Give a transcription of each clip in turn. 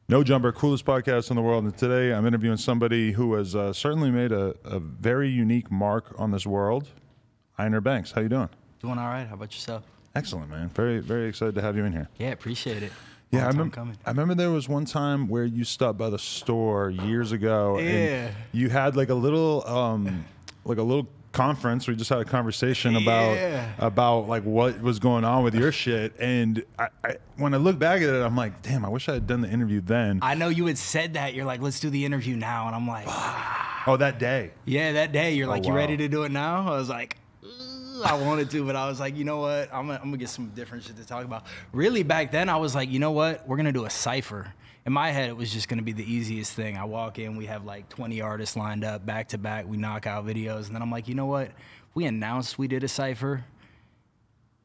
No Jumper, coolest podcast in the world. And today I'm interviewing somebody who has certainly made a very unique mark on this world. Einer Banks, how you doing? Doing all right. How about yourself? Excellent, man. Very, very excited to have you in here. Yeah, appreciate it. Yeah, Coming. I remember there was one time where you stopped by the store years ago. Yeah. And you had like a little conference. We just had a conversation about like what was going on with your shit. And I when I look back at it, I'm like, damn, I wish I had done the interview then. I know you had said that. You're like, let's do the interview now. And I'm like, Oh, that day. yeah, that day. You're like, wow. you ready to do it now? I was like, I wanted to, but I was like, you know what? I'm gonna get some different shit to talk about. Really, back then, I was like, you know what? We're gonna do a cypher. In my head, it was just gonna be the easiest thing. I walk in, we have like 20 artists lined up, back to back. We knock out videos, and then I'm like, you know what? If we announced we did a cypher,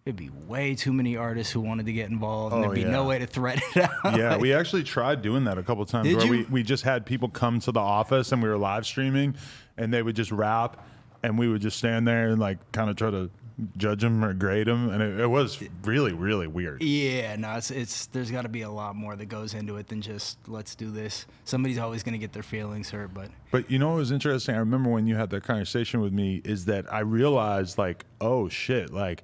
it'd be way too many artists who wanted to get involved, and there'd be no way to thread it out. Yeah, we actually tried doing that a couple times. Did where you? we just had people come to the office and we were live streaming, and they would just rap, and we would just stand there and like kind of try to judge them or grade them, and it was really, really weird. Yeah, no, it's there's got to be a lot more that goes into it than just let's do this. Somebody's always gonna get their feelings hurt, But you know what was interesting? I remember when you had that conversation with me is that I realized like, oh shit, like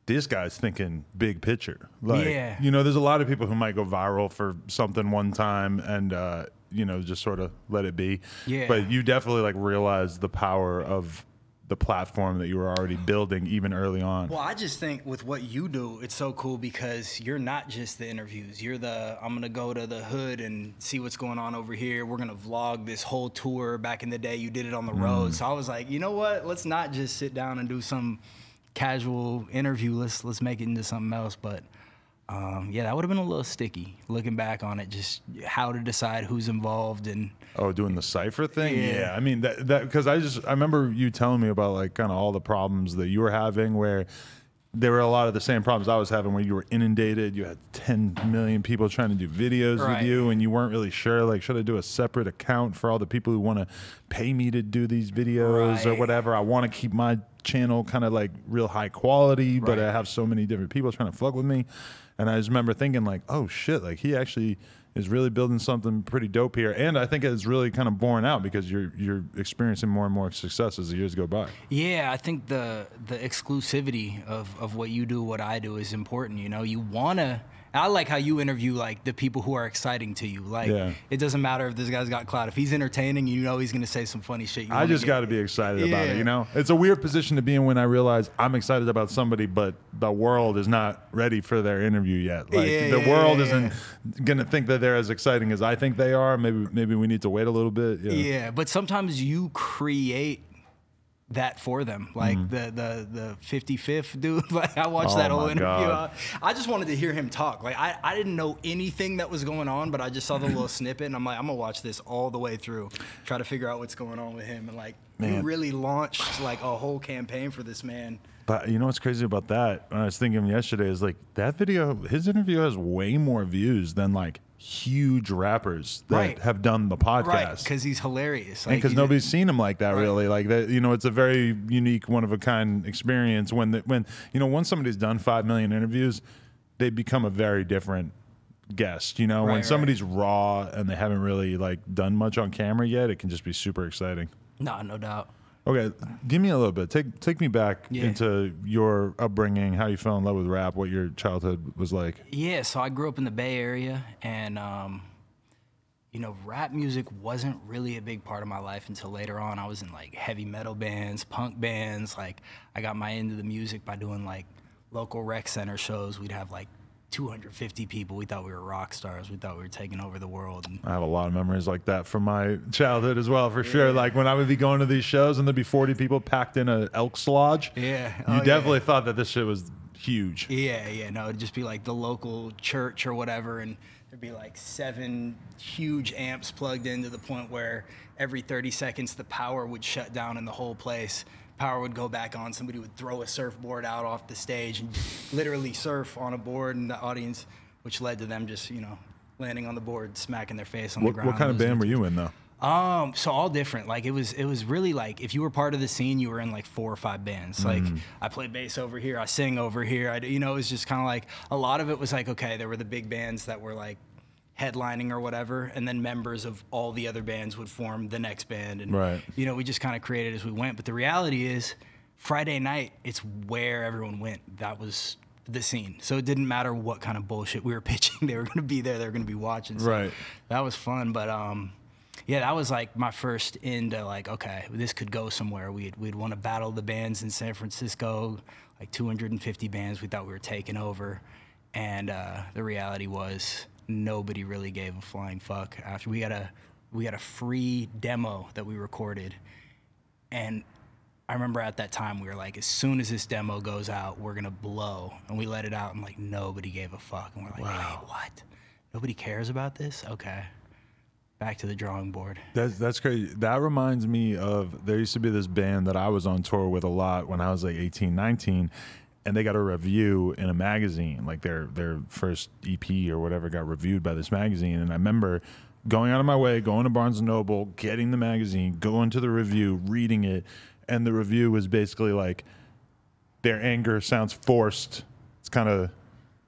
this guy's thinking big picture. Like, Yeah. you know, there's a lot of people who might go viral for something one time and you know, just sort of let it be. Yeah. But you definitely like realized the power of the platform that you were already building even early on. Well, I just think with what you do, it's so cool because you're not just the interviews. You're I'm going to go to the hood and see what's going on over here. We're going to vlog this whole tour. Back in the day, you did it on the road. So I was like, you know what? Let's not just sit down and do some casual interview. Let's make it into something else. But yeah, that would have been a little sticky looking back on it, just how to decide who's involved and Oh, doing the cipher thing? Yeah. I mean, that because I remember you telling me about like kind of all the problems that you were having where there were a lot of the same problems I was having where you were inundated. You had 10 million people trying to do videos with Right. you, and you weren't really sure, like, should I do a separate account for all the people who want to pay me to do these videos or Right. whatever? I want to keep my channel kind of like real high quality, but Right. I have so many different people trying to fuck with me. And I just remember thinking like, oh shit, like he actually is really building something pretty dope here. And I think it's really kind of borne out because you're experiencing more and more success as the years go by. Yeah, I think the exclusivity of what you do, what I do is important. You know, you wanna. I like how you interview like the people who are exciting to you. Like Yeah. it doesn't matter if this guy's got clout. If he's entertaining, you know he's gonna say some funny shit. I just got to be excited about it, you know? It's a weird position to be in when I realize I'm excited about somebody, but the world is not ready for their interview yet. Like the world isn't going to think that they're as exciting as I think they are. Maybe we need to wait a little bit. Yeah, but sometimes you create that for them, like the 55th dude. Like I watched Oh that whole my interview. God. I just wanted to hear him talk. Like I didn't know anything that was going on, but I just saw the little snippet, and I'm like, I'm gonna watch this all the way through, try to figure out what's going on with him. And like, you Man. really launched like a whole campaign for this man. But you know what's crazy about that? When I was thinking yesterday is like that video, his interview has way more views than like huge rappers that Right. have done the podcast. Right, because he's hilarious. And because he- nobody's seen him like that, Right. really. Like that, you know, it's a very unique, one of a kind experience. When you know, once somebody's done 5 million interviews, they become a very different guest. You know, when Right, somebody's raw and they haven't really like done much on camera yet, it can just be super exciting. no doubt. Okay, give me a little bit. Take me back Yeah. into your upbringing, how you fell in love with rap, what your childhood was like. Yeah, so I grew up in the Bay Area, and you know, rap music wasn't really a big part of my life until later on. I was in like heavy metal bands, punk bands. Like I got my into the music by doing like local rec center shows. We'd have like 250 people. We thought we were rock stars. We thought we were taking over the world. And I have a lot of memories like that from my childhood as well, for sure. Like when I would be going to these shows and there'd be 40 people packed in a Elks Lodge. Yeah. You Oh, definitely thought that this shit was huge. Yeah, no, it'd just be like the local church or whatever, and there'd be like 7 huge amps plugged in to the point where every 30 seconds the power would shut down in the whole place. Power would go back on. Somebody would throw a surfboard out off the stage and literally surf on a board in the audience, which led to them just, you know, landing on the board, smacking their face on the ground. What kind of band were you in though? So all different. Like it was really like if you were part of the scene, you were in like 4 or 5 bands. Like I play bass over here, I sing over here. You know, it was just kind of like a lot of it was like, okay, there were the big bands that were like headlining or whatever, and then members of all the other bands would form the next band. And, right. you know, we just kind of created as we went. But the reality is, Friday night, it's where everyone went. That was the scene. So it didn't matter what kind of bullshit we were pitching. They were going to be there. They were going to be watching. So right. that was fun. But, yeah, that was like my first into like, okay, this could go somewhere. We'd want to battle the bands in San Francisco, like 250 bands. We thought we were taking over. And the reality was nobody really gave a flying fuck. After we got a free demo that we recorded. And I remember at that time we were like, as soon as this demo goes out, we're gonna blow. And we let it out and like nobody gave a fuck. And we're like, wow. Wait, what? Nobody cares about this? Okay. Back to the drawing board. That's crazy. That reminds me of, there used to be this band that I was on tour with a lot when I was like 18, 19, and they got a review in a magazine, like their first EP or whatever got reviewed by this magazine. And I remember going out of my way, going to Barnes & Noble, getting the magazine, going to the review, reading it, and the review was basically like, their anger sounds forced. It's kind of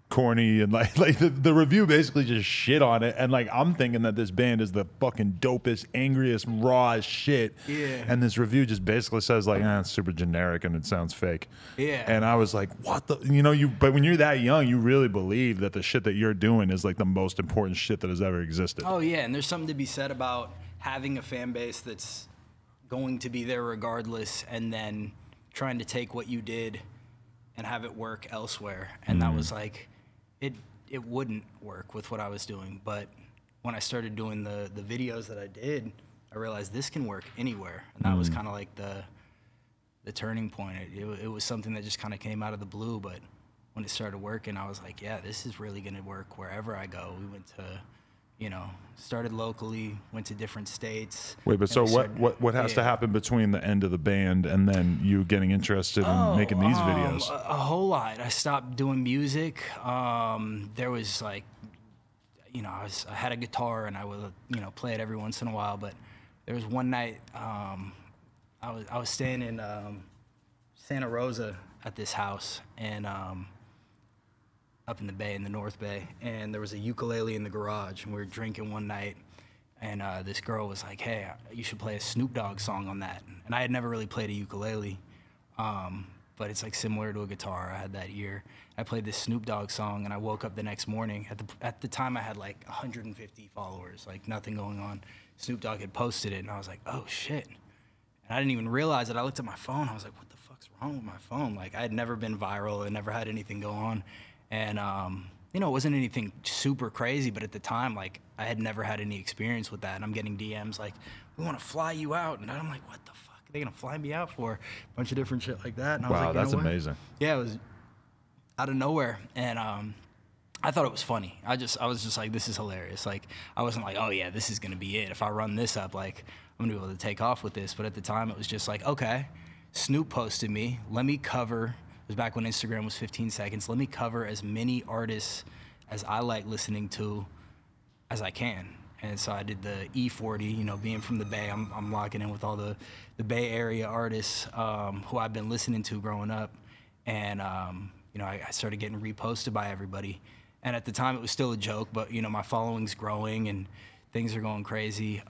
corny, and like the review basically just shit on it. And like, I'm thinking that this band is the fucking dopest, angriest, rawest shit. Yeah. And this review just basically says like, it's super generic and it sounds fake. Yeah. And I was like, what the, but when you're that young, you really believe that the shit that you're doing is like the most important shit that has ever existed. Oh yeah, and there's something to be said about having a fan base that's going to be there regardless, and then trying to take what you did and have it work elsewhere. And that was like, it wouldn't work with what I was doing. But when I started doing the videos that I did, I realized this can work anywhere. And that was kind of like the turning point. It was something that just kind of came out of the blue. But when it started working, I was like, yeah, this is really going to work wherever I go. We went to, started locally, went to different states. Wait, but so what has to happen between the end of the band and then you getting interested in making these videos? A whole lot. I stopped doing music. There was like, I had a guitar and I would, play it every once in a while. But there was one night I was staying in Santa Rosa at this house, and up in the Bay, in the North Bay, and there was a ukulele in the garage, and we were drinking one night, and this girl was like, hey, you should play a Snoop Dogg song on that. And I had never really played a ukulele, but it's like similar to a guitar. I had that ear. I played this Snoop Dogg song, and I woke up the next morning. At the time, I had like 150 followers, like nothing going on. Snoop Dogg had posted it, and I was like, oh shit. And I didn't even realize it. I looked at my phone. I was like, what the fuck's wrong with my phone? Like, I had never been viral. I never had anything go on. And, it wasn't anything super crazy, but at the time, like, I had never had any experience with that. And I'm getting DMs like, we want to fly you out. And I'm like, what the fuck are they going to fly me out for? A bunch of different shit like that. And I was wow, like, that's amazing. Yeah, it was out of nowhere. And I thought it was funny. I was just like, this is hilarious. Like, I wasn't like, oh, yeah, this is going to be it. If I run this up, like, I'm going to be able to take off with this. But at the time, it was just like, okay, Snoop posted me. Let me cover. It was back when Instagram was 15 seconds. Let me cover as many artists as I like listening to as I can. And so I did the E40, being from the Bay, I'm locking in with all the Bay Area artists who I've been listening to growing up. And, I started getting reposted by everybody. And at the time, it was still a joke, but, my following's growing and things are going crazy.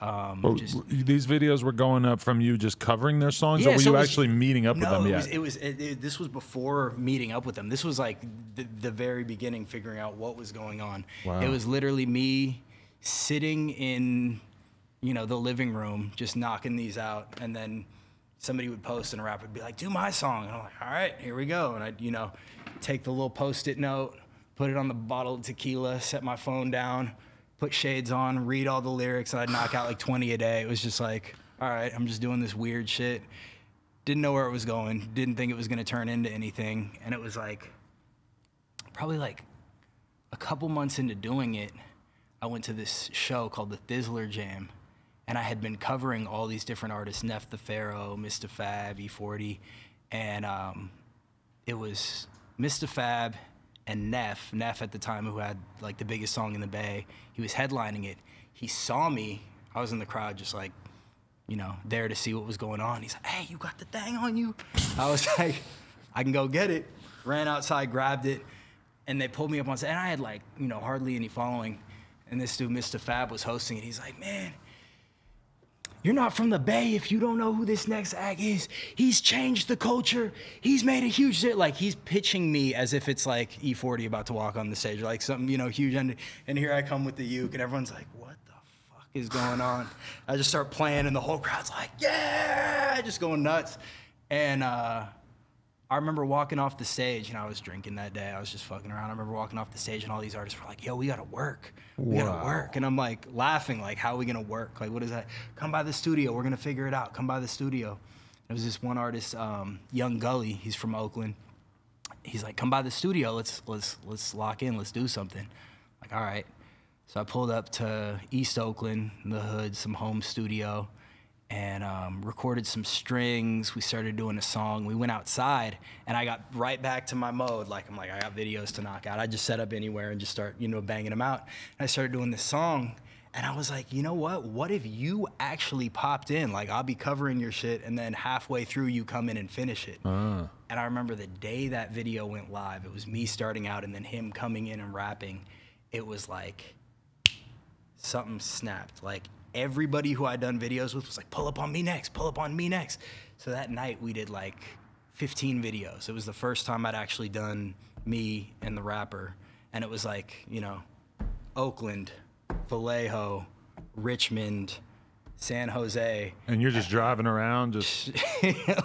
These videos were going up from you just covering their songs, or were you actually meeting up with them yet? This was before meeting up with them. This was like the very beginning, figuring out what was going on. Wow. It was literally me sitting in, the living room, just knocking these out, and then somebody would post and a rapper would be like, do my song. And I'm like, all right, here we go. And I'd, take the little Post-it note, put it on the bottle of tequila, set my phone down, put shades on, read all the lyrics, and I'd knock out like 20 a day. It was just like, all right, I'm just doing this weird shit. Didn't know where it was going. Didn't think it was going to turn into anything. And it was like, probably like a couple months into doing it, I went to this show called the Thizzler Jam. And I had been covering all these different artists, Neff the Pharaoh, Mr. Fab, E40. And it was Mr. Fab and Neff at the time, who had like the biggest song in the Bay. He was headlining it. He saw me. I was in the crowd just like, there to see what was going on. He's like, hey, you got the thing on you? I was like, I can go get it. Ran outside, grabbed it, and they pulled me up on stage. And I had like, hardly any following. And this dude, Mr. Fab, was hosting it. He's like, man, you're not from the Bay if you don't know who this next act is. He's changed the culture. He's made a huge shit. Like, he's pitching me as if it's like E40 about to walk on the stage, or like something, you know, huge. And here I come with the uke, and everyone's like, what the fuck is going on? I just start playing, and the whole crowd's like, yeah, just going nuts. And I remember walking off the stage, and I was drinking that day. I was just fucking around. I remember walking off the stage, and all these artists were like, yo, we gotta work. We gotta work. And I'm like laughing, like, how are we gonna work? Like, what is that? Come by the studio. We're gonna figure it out. Come by the studio. There was this one artist, Young Gully. He's from Oakland. He's like, come by the studio. Let's lock in. Let's do something. Like, all right. So I pulled up to East Oakland, the hood, some home studio, and recorded some strings. We started doing a song. We went outside, and I got right back to my mode. Like, I'm like, I got videos to knock out. I just set up anywhere and just start, you know, banging them out. And I started doing this song, and I was like, you know what? What if you actually popped in? Like, I'll be covering your shit, and then halfway through, you come in and finish it. And I remember the day that video went live, it was me starting out and then him coming in and rapping. It was like something snapped. Like, everybody who I'd done videos with was like, pull up on me next, pull up on me next. So that night we did like 15 videos. It was the first time I'd actually done me and the rapper. And it was like, you know, Oakland, Vallejo, Richmond, San Jose. And you're just driving around, just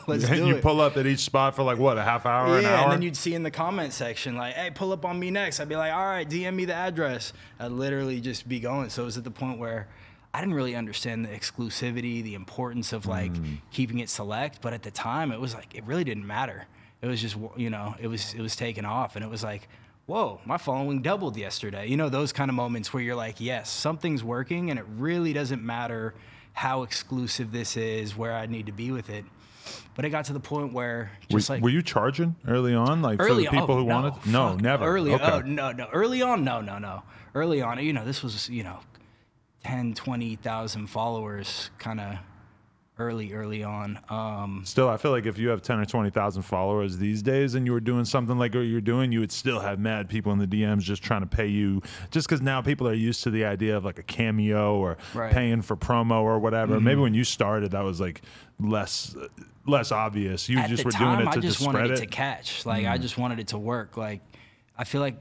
let's do you it. pull up at each spot for like what, a half hour, an hour? Yeah, and then you'd see in the comment section like, hey, pull up on me next. I'd be like, all right, DM me the address. I'd literally just be going. So it was at the point where I didn't really understand the exclusivity, the importance of like keeping it select. But at the time, it was like, it really didn't matter. It was just, you know, it was taking off, and it was like, whoa, my following doubled yesterday. You know, those kind of moments where you're like, yes, something's working, and it really doesn't matter how exclusive this is, where I need to be with it. But it got to the point where just were you charging early on, like early for the people who wanted? No, never. Early, okay. no. Early on, no. Early on, you know, this was, you know, 10, 20,000 followers kind of early on. Still, I feel like if you have 10 or 20,000 followers these days and you were doing something like what you're doing, you would still have mad people in the DMs just trying to pay you, just because now people are used to the idea of like a cameo or paying for promo or whatever. Maybe when you started, that was like less obvious. You just were doing it to just spread it. I just wanted it to catch. Like, I just wanted it to work. Like, I feel like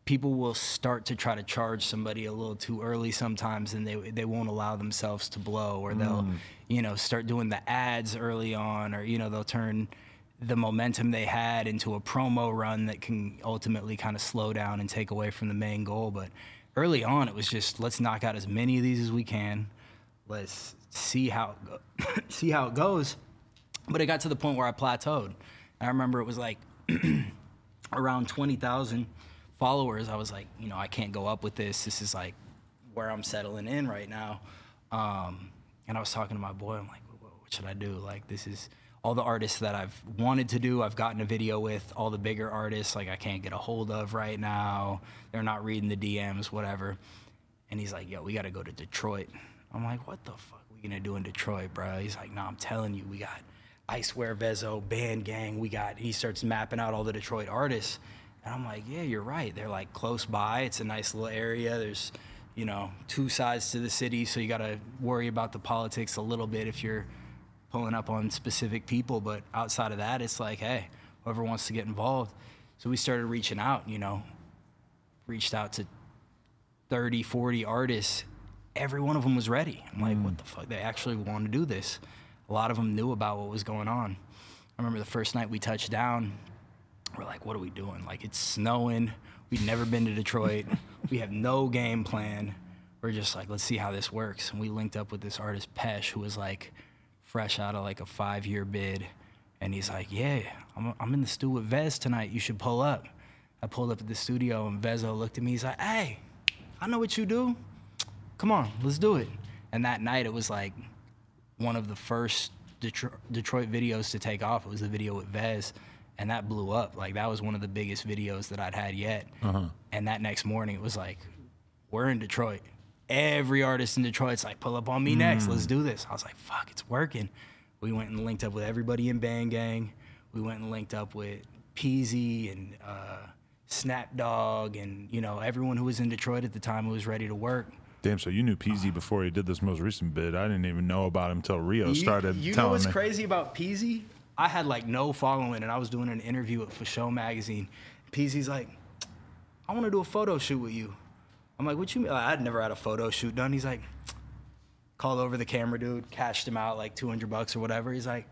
people will start to try to charge somebody a little too early sometimes, and they won't allow themselves to blow, or they'll, you know, start doing the ads early on, or, you know, they'll turn the momentum they had into a promo run that can ultimately kind of slow down and take away from the main goal. But early on, it was just, let's knock out as many of these as we can. Let's see how it goes. But it got to the point where I plateaued. I remember it was like around 20,000 followers. I was like, you know, I can't go up with this. This is like where I'm settling in right now. And I was talking to my boy. I'm like, what should I do? Like, this is all the artists that I've wanted to do. I've gotten a video with all the bigger artists, like I can't get a hold of right now. They're not reading the DMs, whatever. And he's like, yo, we got to go to Detroit. I'm like, what the fuck are we going to do in Detroit, bro? He's like, nah, I'm telling you, we got Icewear, Vezo, Band Gang. He starts mapping out all the Detroit artists. And I'm like, yeah, you're right. They're like close by. It's a nice little area. There's, you know, two sides to the city, so you got to worry about the politics a little bit if you're pulling up on specific people. But outside of that, it's like, hey, whoever wants to get involved. So we started reaching out, you know, reached out to 30, 40 artists. Every one of them was ready. I'm like, what the fuck? They actually want to do this. A lot of them knew about what was going on. I remember the first night we touched down, we're like, what are we doing? Like, it's snowing. We'd never been to Detroit. We have no game plan. We're just like, let's see how this works. And we linked up with this artist, Pesh, who was like fresh out of like a 5-year bid. And he's like, yeah, I'm in the studio with Vez tonight. You should pull up. I pulled up at the studio, and Vezo looked at me. He's like, hey, I know what you do. Come on, let's do it. And that night, it was like one of the first Detroit videos to take off. It was the video with Vez. And that blew up. Like, that was one of the biggest videos that I'd had yet. And that next morning, it was like, we're in Detroit. Every artist in Detroit's like, pull up on me next. Let's do this. I was like, fuck, it's working. We went and linked up with everybody in Band Gang. We went and linked up with Peasy and Snap Dogg, and you know, everyone who was in Detroit at the time who was ready to work. Damn, so you knew Peasy before he did this most recent bid. I didn't even know about him until Rio started telling me. You know what's crazy about Peasy? I had like no following, and I was doing an interview at For Show magazine. Peasy's like, I want to do a photo shoot with you. I'm like, what you mean? I'd never had a photo shoot done. He's like, called over the camera dude, cashed him out like $200 or whatever. He's like,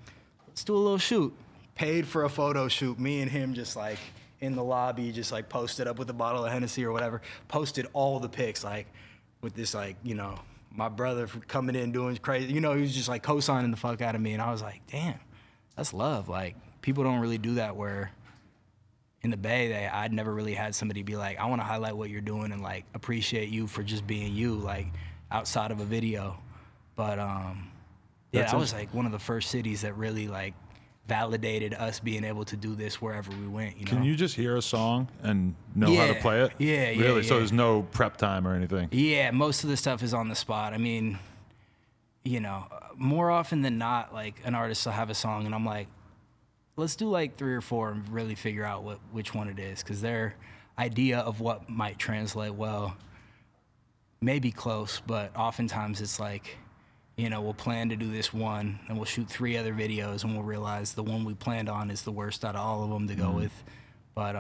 let's do a little shoot. Paid for a photo shoot. Me and him just like in the lobby, just like posted up with a bottle of Hennessy or whatever. Posted all the pics, like with this, like, you know, my brother coming in doing crazy. You know, he was just like co-signing the fuck out of me. And I was like, damn, that's love. Like, people don't really do that, where in the Bay, I'd never really had somebody be like, I want to highlight what you're doing and like appreciate you for just being you, like outside of a video. But yeah, that was like one of the first cities that really like validated us being able to do this wherever we went. You know? Can you just hear a song and know how to play it? Yeah, yeah. Really? Yeah. So there's no prep time or anything? Yeah, most of the stuff is on the spot. I mean, you know, more often than not, like an artist will have a song and I'm like, let's do like 3 or 4 and really figure out which one it is, because their idea of what might translate well may be close, but oftentimes it's like, you know, we'll plan to do this one and we'll shoot 3 other videos and we'll realize the one we planned on is the worst out of all of them to go with. But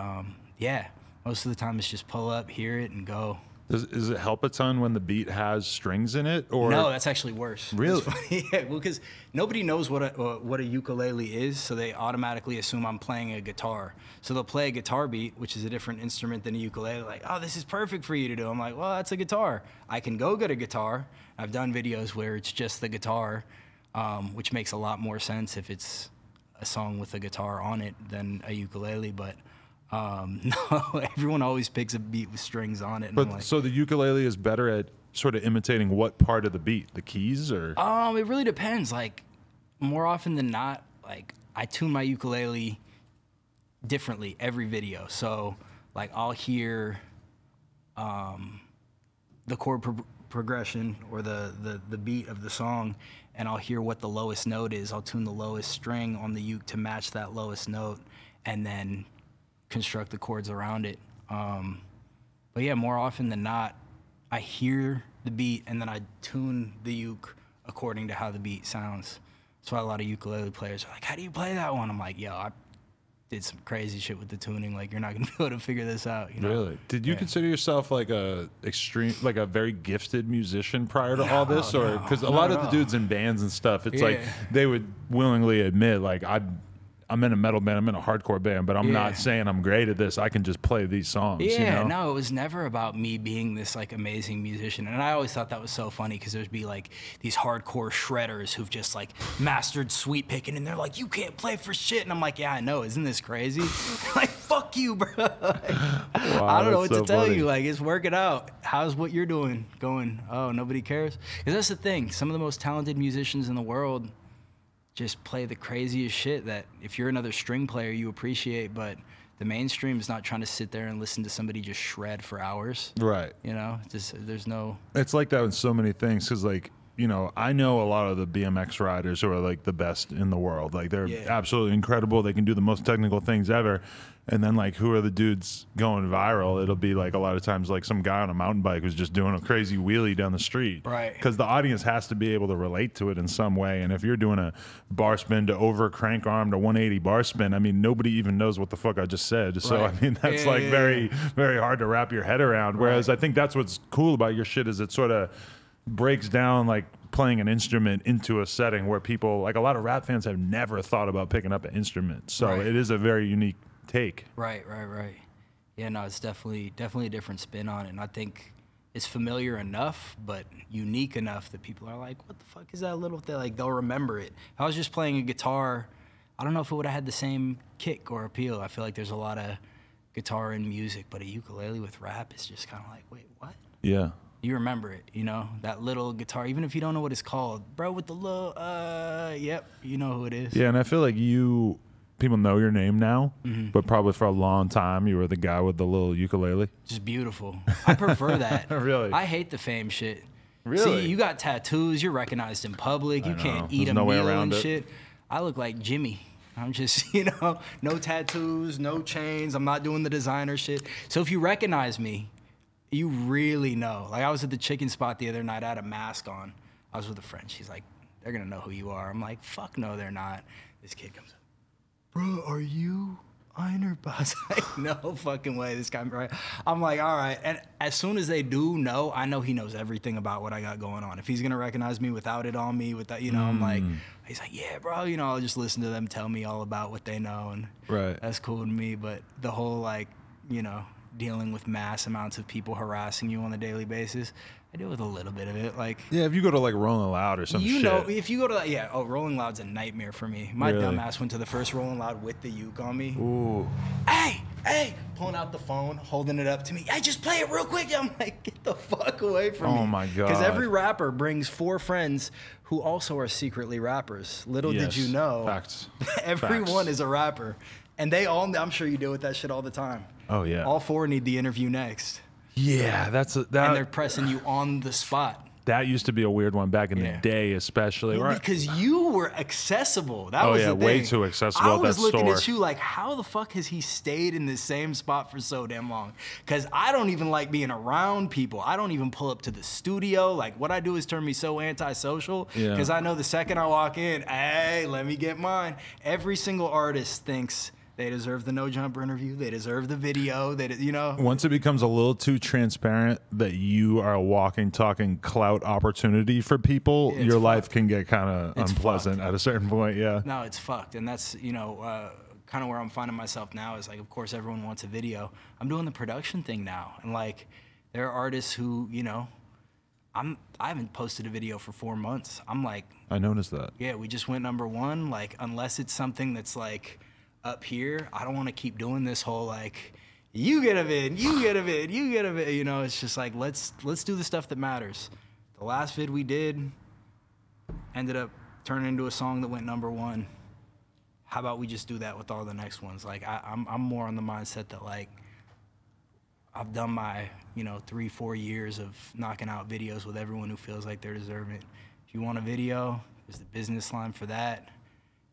yeah, most of the time it's just pull up, hear it, and go. Does it help a ton when the beat has strings in it? Or no, that's actually worse. Really? Yeah, well, because nobody knows what a ukulele is, so they automatically assume I'm playing a guitar. So they'll play a guitar beat, which is a different instrument than a ukulele. Like, oh, this is perfect for you to do. I'm like, well, that's a guitar. I can go get a guitar. I've done videos where it's just the guitar, which makes a lot more sense if it's a song with a guitar on it than a ukulele. But no, everyone always picks a beat with strings on it. And but I'm like, so the ukulele is better at sort of imitating what part of the beat? The keys, or? It really depends. Like, more often than not, like I tune my ukulele differently every video. So like I'll hear the chord progression or the beat of the song, and I'll hear what the lowest note is. I'll tune the lowest string on the uke to match that lowest note, and then construct the chords around it. But yeah, more often than not, I hear the beat and then I tune the uke according to how the beat sounds. That's why a lot of ukulele players are like, how do you play that one? I'm like, yo, I did some crazy shit with the tuning. Like, you're not gonna be able to figure this out. You know? Really? Did you consider yourself like a very gifted musician prior to all this, or because a lot of the dudes in bands and stuff, it's like they would willingly admit, like, I'm in a metal band, I'm in a hardcore band, but I'm not saying I'm great at this. I can just play these songs. Yeah, you know? no, it was never about me being this like amazing musician. And I always thought that was so funny, because there'd be like these hardcore shredders who've just like mastered sweep picking, and they're like, you can't play for shit. And I'm like, yeah, I know. Isn't this crazy? Like, fuck you, bro. Like, wow, I don't know what to tell funny. you. Like, it's working out. How's what you're doing going? Oh, nobody cares? Because that's the thing. Some of the most talented musicians in the world just play the craziest shit that if you're another string player, you appreciate, but the mainstream is not trying to sit there and listen to somebody just shred for hours. Right. You know, just there's no... It's like that with so many things, because, like, you know, I know a lot of the BMX riders who are, like, the best in the world. Like, they're absolutely incredible. They can do the most technical things ever. And then, like, who are the dudes going viral? It'll be, like, a lot of times, like, some guy on a mountain bike who's just doing a crazy wheelie down the street. Right. Because the audience has to be able to relate to it in some way. And if you're doing a bar spin to over crank arm to 180 bar spin, I mean, nobody even knows what the fuck I just said. So, I mean, that's, very, very hard to wrap your head around. Whereas I think that's what's cool about your shit, is it sort of breaks down, like, playing an instrument into a setting where people, like, a lot of rap fans have never thought about picking up an instrument. So it is a very unique take. Right. Yeah, no, it's definitely a different spin on it. And I think it's familiar enough, but unique enough that people are like, what the fuck is that little thing? Like, they'll remember it. If I was just playing a guitar, I don't know if it would have had the same kick or appeal. I feel like there's a lot of guitar in music, but a ukulele with rap is just kind of like, wait, what? Yeah. You remember it, you know, that little guitar, even if you don't know what it's called, bro, with the little, yep, you know who it is. Yeah, and I feel like people know your name now, but probably for a long time you were the guy with the little ukulele. Just beautiful. I prefer that. Really? I hate the fame shit. Really? See, you got tattoos, you're recognized in public, you can't eat There's a no way meal around and it. shit. I look like Jimmy. I'm just, you know, no tattoos, no chains. I'm not doing the designer shit. So if you recognize me, you really know. Like, I was at the chicken spot the other night. I had a mask on. I was with a friend. She's like, they're going to know who you are. I'm like, fuck no, they're not. This kid comes up, bro, are you Einer? I was like, no fucking way. This guy, right? I'm like, all right. And as soon as they do know, I know he knows everything about what I got going on. If he's going to recognize me without it on me, without, you know, I'm like, he's like, yeah, bro, you know, I'll just listen to them tell me all about what they know. And that's cool to me. But the whole, like, you know, dealing with mass amounts of people harassing you on a daily basis, I deal with a little bit of it. Like, yeah, if you go to like Rolling Loud or some shit. You know, if you go to that, yeah, Rolling Loud's a nightmare for me. My dumbass went to the first Rolling Loud with the uke on me. Ooh. Hey, pulling out the phone, holding it up to me. Hey, just play it real quick. I'm like, get the fuck away from me. Oh my God. Because every rapper brings 4 friends who also are secretly rappers. Little did you know. Facts. Everyone is a rapper. And they all, I'm sure you deal with that shit all the time. Oh yeah. All 4 need the interview next. Yeah, and they're pressing you on the spot. That used to be a weird one back in the day, especially. Well, because you were accessible. That was the thing. Way too accessible at that store. I was looking at you like, how the fuck has he stayed in the same spot for so damn long? Because I don't even like being around people. I don't even pull up to the studio. Like, what I do is turn me so antisocial. Because I know the second I walk in, hey, let me get mine. Every single artist thinks they deserve the No Jumper interview. They deserve the video. You know. Once it becomes a little too transparent that you are a walking, talking clout opportunity for people, your life can get kind of unpleasant at a certain point. Yeah. No, it's fucked, and that's, you know, kind of where I'm finding myself now. Is like, of course, everyone wants a video. I'm doing the production thing now, and like, there are artists who, you know, I haven't posted a video for 4 months. I'm like, I noticed that. Yeah, we just went #1. Like, unless it's something that's like up here, I don't want to keep doing this whole like, you get a vid, you get a vid, you get a vid. You know, it's just like, let's do the stuff that matters. The last vid we did ended up turning into a song that went #1. How about we just do that with all the next ones? Like, I'm more on the mindset that, like, I've done my, you know, 3-4 years of knocking out videos with everyone who feels like they're deserving it. If you want a video, there's the business line for that.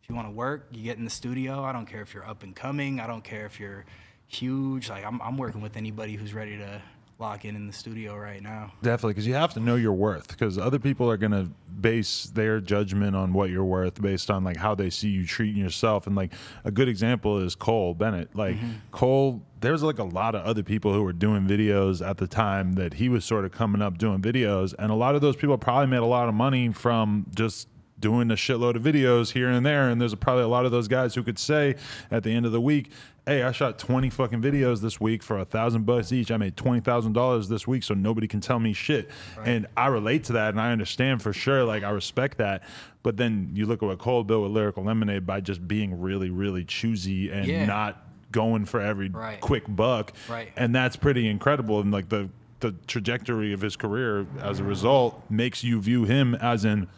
If you want to work, you get in the studio. I don't care if you're up and coming. I don't care if you're huge. Like, I'm working with anybody who's ready to lock in the studio right now. Definitely, because you have to know your worth, because other people are going to base their judgment on what you're worth based on like how they see you treating yourself. And like a good example is Cole Bennett. Like Cole, there's like a lot of other people who were doing videos at the time that he was sort of coming up doing videos, and a lot of those people probably made a lot of money from just doing a shitload of videos here and there. And there's probably a lot of those guys who could say at the end of the week, hey, I shot 20 fucking videos this week for $1,000 each. I made $20,000 this week, so nobody can tell me shit. Right. And I relate to that, and I understand for sure. Like, I respect that. But then you look at what Cole built with Lyrical Lemonade by just being really, really choosy and not going for every quick buck. Right. And that's pretty incredible. And like the trajectory of his career as a result makes you view him as in,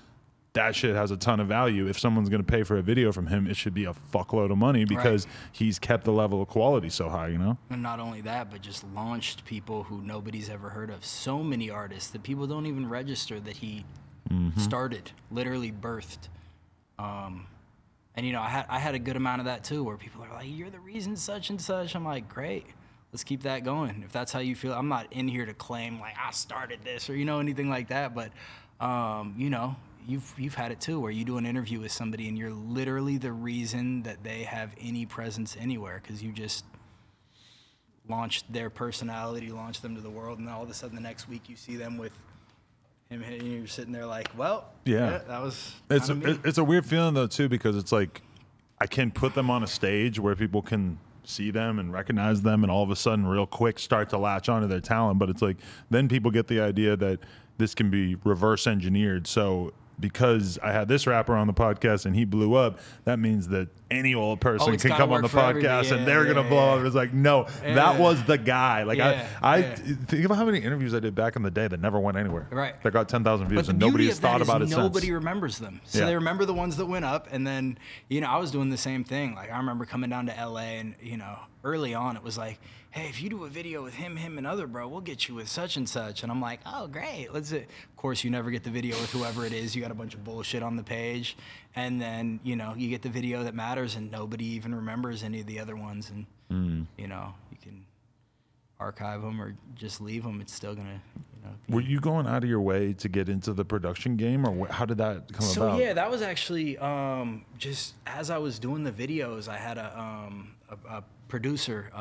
that shit has a ton of value. If someone's going to pay for a video from him, it should be a fuckload of money because he's kept the level of quality so high, you know? And not only that, but just launched people who nobody's ever heard of. So many artists that people don't even register that he started, literally birthed. And, you know, I had a good amount of that too, where people are like, you're the reason such and such. I'm like, great. Let's keep that going. If that's how you feel, I'm not in here to claim like I started this or, you know, anything like that. But, you know, You've had it too, where you do an interview with somebody and you're literally the reason that they have any presence anywhere, because you just launched their personality, launched them to the world, and then all of a sudden the next week you see them with him, and you're sitting there like, well, yeah that was it's a weird feeling though too, because it's like I can put them on a stage where people can see them and recognize them, and all of a sudden real quick start to latch onto their talent. But it's like then people get the idea that this can be reverse engineered. So because I had this rapper on the podcast and he blew up, that means that any old person can come on the podcast and they're gonna blow up. It's like, no, that was the guy. Like I think about how many interviews I did back in the day that never went anywhere. Right. That got 10,000 views and nobody has thought about it since. Nobody remembers them. So they remember the ones that went up, and then, you know, I was doing the same thing. Like I remember coming down to LA and, you know, early on, it was like, hey, if you do a video with him, and other bro, we'll get you with such and such. And I'm like, oh, great. Let's do it. Of course, you never get the video with whoever it is. You got a bunch of bullshit on the page. And then, you know, you get the video that matters and nobody even remembers any of the other ones. And, you know, you can archive them or just leave them. It's still going to, you know. Were you going out of your way to get into the production game, or how did that come about? So, yeah, that was actually just as I was doing the videos, I had a producer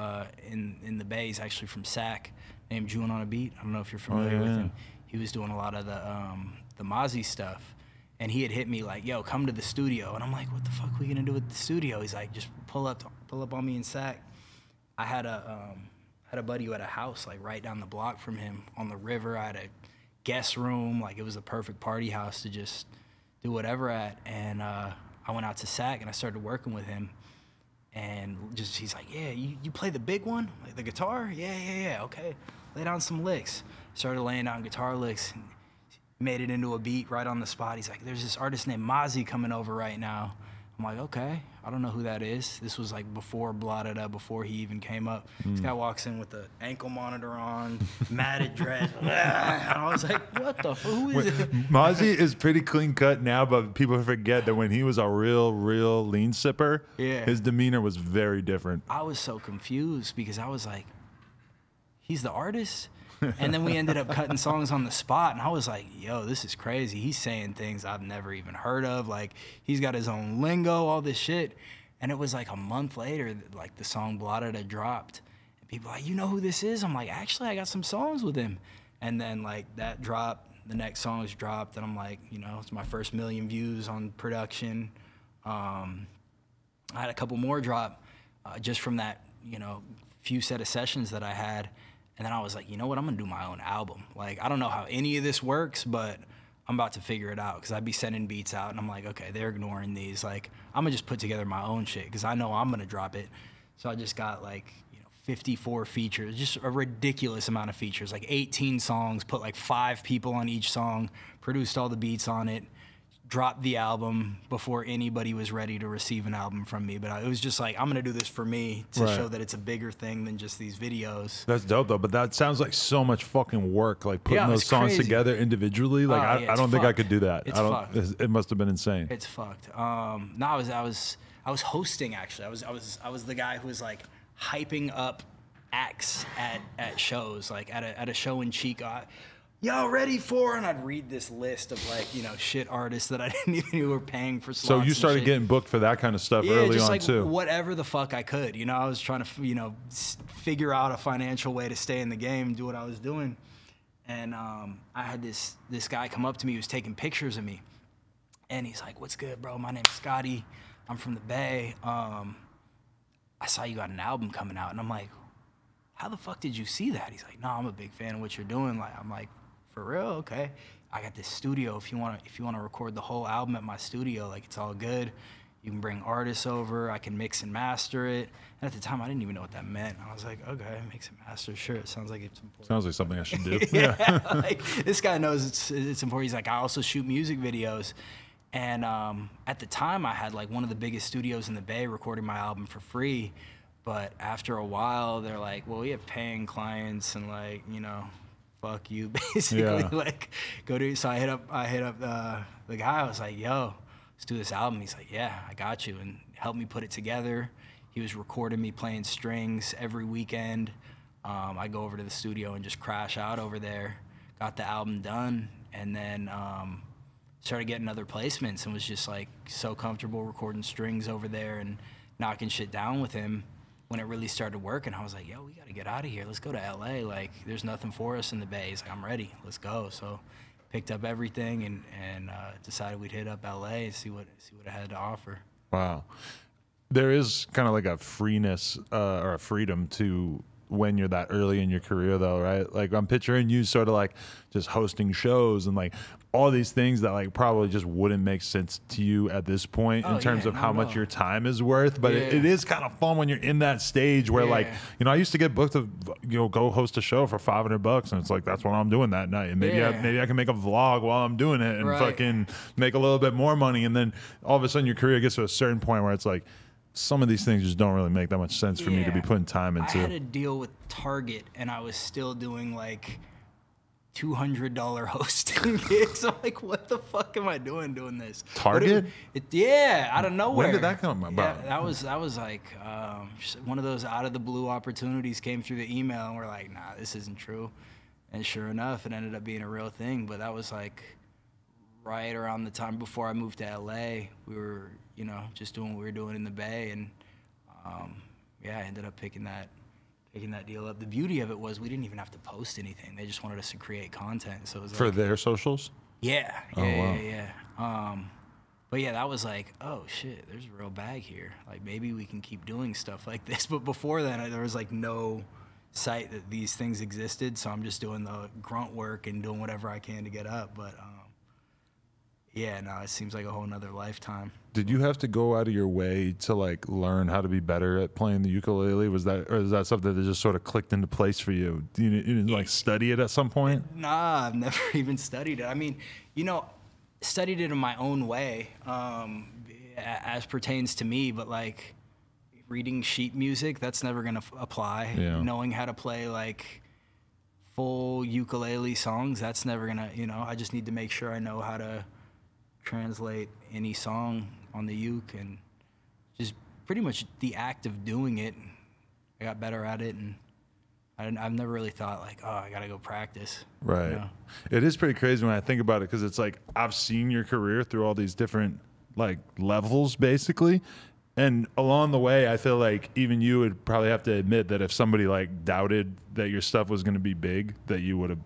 in the Bay. He's actually from SAC, named June on a Beat. I don't know if you're familiar with him. He was doing a lot of the Mozzie stuff, and he had hit me like, "Yo, come to the studio." And I'm like, "What the fuck are we gonna do with the studio?" He's like, "Just pull up on me in SAC." I had a buddy who had a house like right down the block from him on the river. I had a guest room, like it was a perfect party house to just do whatever at. And I went out to SAC and I started working with him. And just he's like, yeah, you play the big one, like the guitar? Yeah, okay. Lay down some licks. Started laying down guitar licks and made it into a beat right on the spot. He's like, there's this artist named Mozzie coming over right now. I'm like, okay, I don't know who that is. This was like before Blotted Up, before he even came up. This guy walks in with the ankle monitor on, matted dread. And I was like, what the fuck, who is it? Mozzie is pretty clean cut now, but people forget that when he was a real lean sipper, his demeanor was very different. I was so confused because I was like, he's the artist? And then we ended up cutting songs on the spot, and I was like, yo, this is crazy. He's saying things I've never even heard of. Like, he's got his own lingo, all this shit. And it was like a month later, like the song Blotted had dropped. And people were like, you know who this is? I'm like, actually, I got some songs with him. And then like that dropped, the next songs dropped, and I'm like, you know, it's my first 1 million views on production. I had a couple more drop just from that, you know, few set of sessions that I had. And then I was like, you know what, I'm gonna do my own album. Like, I don't know how any of this works, but I'm about to figure it out, because I'd be sending beats out and I'm like, okay, they're ignoring these. Like, I'm gonna just put together my own shit because I know I'm gonna drop it. So I just got like, you know, 54 features, just a ridiculous amount of features, like 18 songs, put like 5 people on each song, produced all the beats on it, dropped the album before anybody was ready to receive an album from me. But it was just like, I'm gonna do this for me to show that it's a bigger thing than just these videos. That's dope though, but that sounds like so much fucking work, like putting those songs together individually. Like I don't think I could do that. It's fucked. It must have been insane. It's fucked. No, I was hosting actually. I was the guy who was like hyping up acts at shows, like at a show in Chico. Y'all ready for? And I'd read this list of like, you know, shit artists that I didn't even know were paying for slots. So you started getting booked for that kind of stuff early on, like, whatever the fuck I could. You know, I was trying to, you know, figure out a financial way to stay in the game and do what I was doing. And I had this guy come up to me who was taking pictures of me. And he's like, what's good, bro? My name's Scotty. I'm from the Bay. I saw you got an album coming out. And I'm like, how the fuck did you see that? He's like, no, I'm a big fan of what you're doing. Like, I'm like, for real? Okay. I got this studio. If you wanna record the whole album at my studio, like, it's all good. You can bring artists over. I can mix and master it. And at the time, I didn't even know what that meant. I was like, okay, mix and master. Sure, it sounds like it's important. Sounds like something I should do. Yeah. Like, this guy knows it's important. He's like, I also shoot music videos. And at the time, I had like one of the biggest studios in the Bay recording my album for free. But after a while, they're like, well, we have paying clients, and like, you know, fuck you, basically. Yeah. Like, go to. So I hit up the guy. I was like, yo, let's do this album. He's like, yeah, I got you, and helped me put it together. He was recording me playing strings every weekend. I go over to the studio and just crash out over there. Got the album done, and then started getting other placements, and was just like so comfortable recording strings over there and knocking shit down with him. When it really started working, I was like, yo, we got to get out of here. Let's go to LA. Like, there's nothing for us in the Bay. He's like, I'm ready. Let's go. So picked up everything and decided we'd hit up LA and see what it had to offer. Wow. There is kind of like a freeness or a freedom to when you're that early in your career, though, right? Like, I'm picturing you sort of like just hosting shows and like all these things that like probably just wouldn't make sense to you at this point in terms of how much your time is worth. But it is kind of fun when you're in that stage where like, you know, I used to get booked to, you know, go host a show for $500, and it's like, that's what I'm doing that night. And maybe I can make a vlog while I'm doing it and fucking make a little bit more money. And then all of a sudden your career gets to a certain point where it's like, some of these things just don't really make that much sense for me to be putting time into. I had a deal with Target, and I was still doing like $200 hosting gigs. I'm like, what the fuck am I doing this? Target? Yeah, out of nowhere. When did that come about? Yeah, that was like one of those out of the blue opportunities came through the email, and we're like, nah, this isn't true. And sure enough, it ended up being a real thing. But that was like right around the time before I moved to LA. We were, just doing what we were doing in the Bay, and I ended up picking that deal up. The beauty of it was we didn't even have to post anything. They just wanted us to create content. So it was for their socials? Yeah. Oh, wow. Yeah. But yeah, that was like, oh shit, there's a real bag here. Like maybe we can keep doing stuff like this. But before then, there was like no sight that these things existed. So I'm just doing the grunt work and doing whatever I can to get up. But yeah, no, it seems like a whole nother lifetime. Did you have to go out of your way to like learn how to be better at playing the ukulele? Or is that something that just sort of clicked into place for you? You didn't like study it at some point? Nah, I've never even studied it. I mean, studied it in my own way, as pertains to me, but like reading sheet music, that's never gonna apply. Yeah. Knowing how to play like full ukulele songs, that's never gonna, I just need to make sure I know how to translate any song on the uke, and just pretty much the act of doing it, I got better at it, and I've never really thought like, oh, I gotta go practice. Right. It is pretty crazy when I think about it, because it's like I've seen your career through all these different like levels basically, and along the way I feel like even you would probably have to admit that if somebody like doubted that your stuff was going to be big, that you would have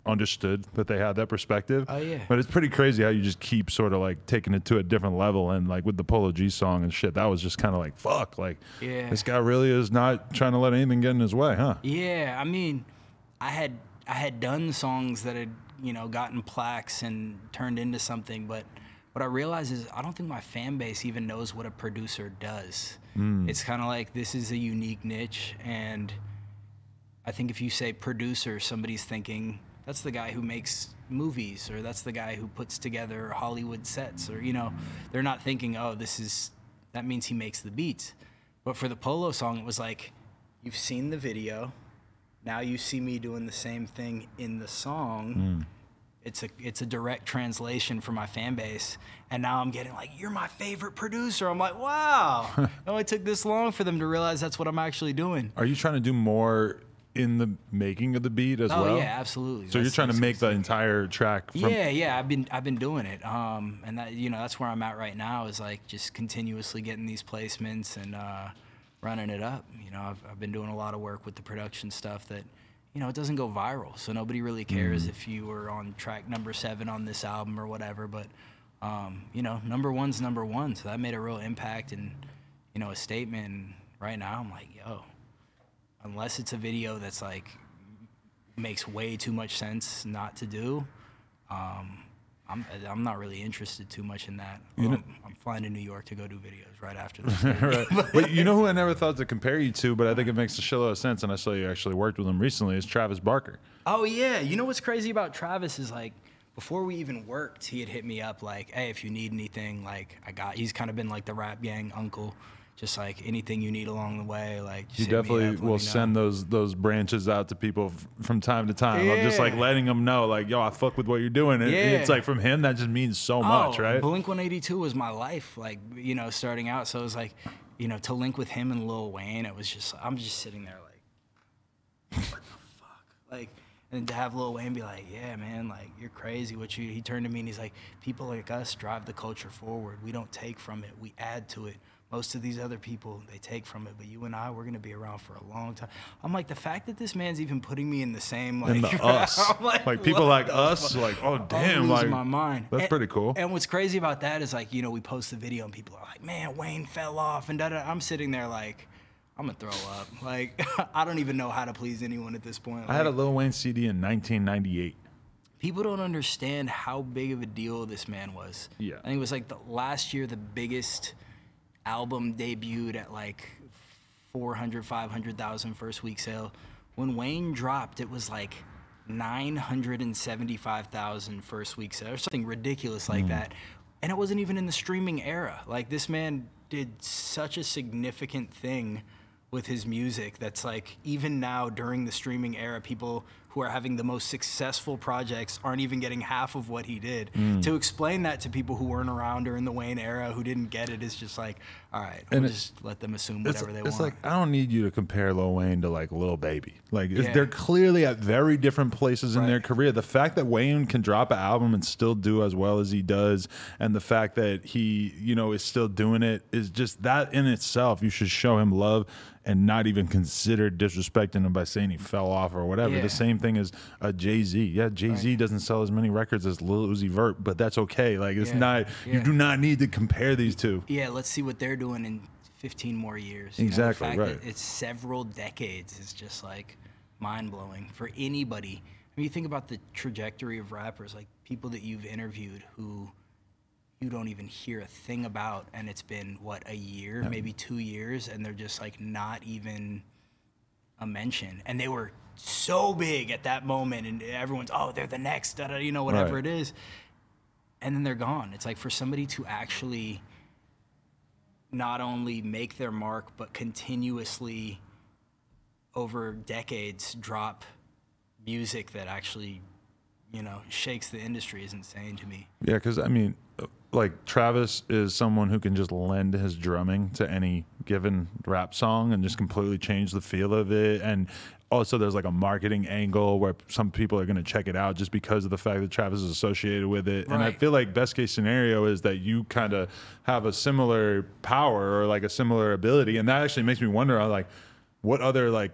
understood that they had that perspective. Oh yeah. But it's pretty crazy how you just keep sort of like taking it to a different level, and like with the Polo G song and shit, that was just kind of like, fuck, like this guy really is not trying to let anything get in his way, huh? Yeah, I mean, I had done songs that had, gotten plaques and turned into something, but what I realized is I don't think my fan base even knows what a producer does. It's kind of like, this is a unique niche, and I think if you say producer, somebody's thinking that's the guy who makes movies, or that's the guy who puts together Hollywood sets, or, they're not thinking, oh, that means he makes the beats. But for the Polo song, it was like, you've seen the video, now you see me doing the same thing in the song. It's a direct translation for my fan base, and now I'm getting like, you're my favorite producer. I'm like, wow. It only took this long for them to realize that's what I'm actually doing. Are you trying to do more in the making of the beat as well? Oh yeah, absolutely. So you're trying to make the entire track from... Yeah, I've been doing it. And that, that's where I'm at right now, is like just continuously getting these placements and running it up. I've been doing a lot of work with the production stuff that, it doesn't go viral, so nobody really cares if you were on track number 7 on this album or whatever, but number one's number one, so that made a real impact and, a statement. And right now I'm like, yo, unless it's a video that's like makes way too much sense not to do, I'm not really interested too much in that. I'm flying to New York to go do videos right after this. Right. But you know who I never thought to compare you to, but I think it makes a shitload of sense, and I saw you actually worked with him recently, is Travis Barker. Oh yeah, what's crazy about Travis is like, before we even worked, he had hit me up like, hey, if you need anything, like he's kind of been like the rap gang uncle. Just like anything you need along the way, like just you definitely will send those branches out to people from time to time. I'm just like letting them know, like, yo, I fuck with what you're doing. And it's like, from him, that just means so much, right? Blink-182 was my life, like, starting out. So it was like, to link with him and Lil Wayne, it was just, I'm just sitting there like, what the fuck? Like, and to have Lil Wayne be like, yeah, man, like, you're crazy. He turned to me and he's like, people like us drive the culture forward. We don't take from it, we add to it. Most of these other people, they take from it, but you and I, we're gonna be around for a long time. I'm like, the fact that this man's even putting me in the same, like, in the us, like people like us, fuck? Like, oh damn, I'm losing like, my mind. That's pretty cool. And what's crazy about that is like, we post the video and people are like, man, Wayne fell off and da-da. I'm sitting there like, I'm gonna throw up. Like, I don't even know how to please anyone at this point. Like, I had a Lil Wayne CD in 1998. People don't understand how big of a deal this man was. Yeah, I think it was like last year the biggest album debuted at like 400, 500,000 first week sale. When Wayne dropped, it was like 975,000 first week sale, or something ridiculous like that. And it wasn't even in the streaming era. Like, this man did such a significant thing with his music that's like, even now during the streaming era, people who are having the most successful projects aren't even getting half of what he did. To explain that to people who weren't around during the Wayne era, who didn't get it, is just like, all right, we'll just let them assume whatever they want. It's like, I don't need you to compare Lil Wayne to like Lil Baby. Like, they're clearly at very different places in their career. The fact that Wayne can drop an album and still do as well as he does, and the fact that he, you know, is still doing it, is just that in itself. You should show him love and not even consider disrespecting him by saying he fell off or whatever. The same thing as Jay-Z. Yeah, Jay-Z doesn't sell as many records as Lil Uzi Vert, but that's okay. Like, it's not, you do not need to compare these two. Yeah, let's see what they're doing in 15 more years. Exactly, the fact that it's several decades is just like mind-blowing for anybody. I mean, you think about the trajectory of rappers, like people that you've interviewed who you don't even hear a thing about, and it's been what, a year, maybe 2 years, and they're just like not even a mention, and they were so big at that moment, and everyone's, oh, they're the next, you know, whatever it is, and then they're gone. It's like, for somebody to actually not only make their mark, but continuously over decades drop music that actually, you know, shakes the industry is insane to me. Yeah, because I mean, like, Travis is someone who can just lend his drumming to any given rap song and just completely change the feel of it. And also there's like a marketing angle where some people are going to check it out just because of the fact that Travis is associated with it. And I feel like best case scenario is that you kind of have a similar power or like a similar ability. And that actually makes me wonder, like, what other like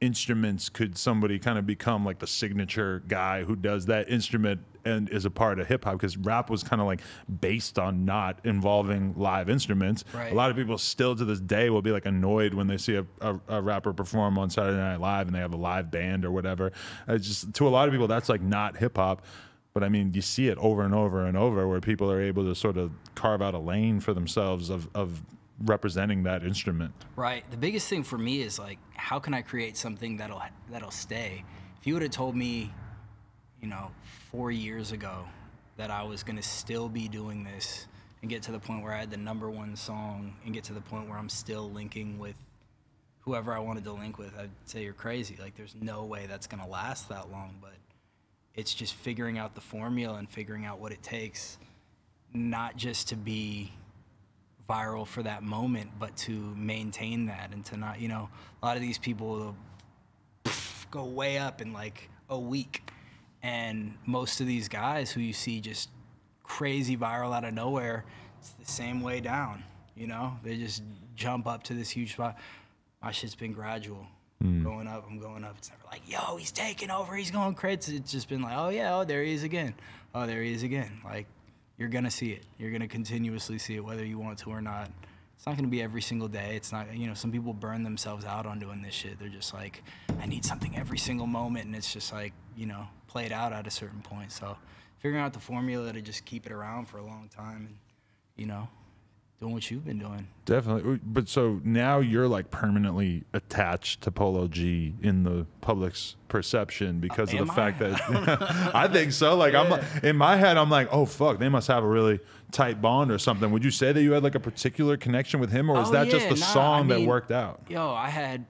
instruments could somebody kind of become like the signature guy who does that instrument and is a part of hip hop? Because rap was kind of like based on not involving live instruments. A lot of people still to this day will be like annoyed when they see a rapper perform on Saturday Night Live and they have a live band or whatever. It's just, to a lot of people, that's like not hip hop. But I mean, you see it over and over and over where people are able to sort of carve out a lane for themselves of representing that instrument. Right. The biggest thing for me is like, how can I create something that'll stay? If you would have told me, you know, 4 years ago that I was gonna still be doing this and get to the point where I had the #1 song and get to the point where I'm still linking with whoever I wanted to link with, I'd say you're crazy. Like, there's no way that's gonna last that long. But it's just figuring out the formula and figuring out what it takes, not just to be viral for that moment, but to maintain that and to not, you know, a lot of these people will go way up in like a week, and most of these guys who you see just crazy viral out of nowhere, it's the same way down, you know? They just jump up to this huge spot. My shit's been gradual. Going up, I'm going up. It's never like, yo, he's taking over, he's going crazy. It's just been like, oh yeah, oh, there he is again. Oh, there he is again. Like, you're gonna see it. You're gonna continuously see it, whether you want to or not. It's not gonna be every single day. It's not, you know, some people burn themselves out on doing this shit. They're just like, I need something every single moment, and it's just like, you know, played out at a certain point. So figuring out the formula to just keep it around for a long time, and, you know, doing what you've been doing. Definitely. But so now you're like permanently attached to Polo G in the public's perception because of the fact that I think so. Like, I'm in my head, I'm like, oh fuck, they must have a really tight bond or something. Would you say that you had like a particular connection with him, or is that just the song that worked out? Yo, I had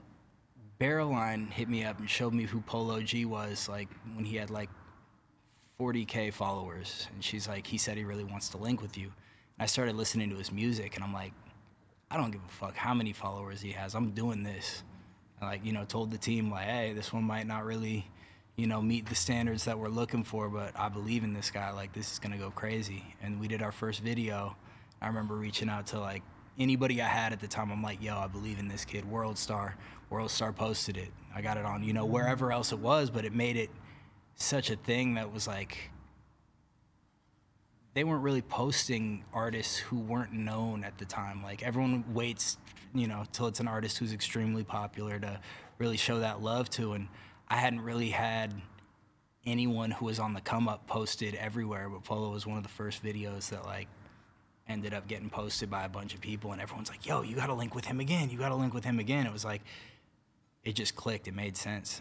Barrowline hit me up and showed me who Polo G was, like when he had like 40K followers, and she's like, he said he really wants to link with you. I started listening to his music, and I'm like, I don't give a fuck how many followers he has. I'm doing this. I, like, you know, told the team, like, hey, this one might not really, you know, meet the standards that we're looking for, but I believe in this guy. Like, this is gonna go crazy. And we did our first video. I remember reaching out to like anybody I had at the time. I'm like, yo, I believe in this kid. Worldstar posted it. I got it on, you know, wherever else it was, but it made it such a thing that was like, they weren't really posting artists who weren't known at the time. Like, everyone waits, you know, till it's an artist who's extremely popular to really show that love to. And I hadn't really had anyone who was on the come up posted everywhere, but Polo was one of the first videos that like ended up getting posted by a bunch of people, and everyone's like, yo, you gotta link with him again. You gotta link with him again. It was like, it just clicked, it made sense.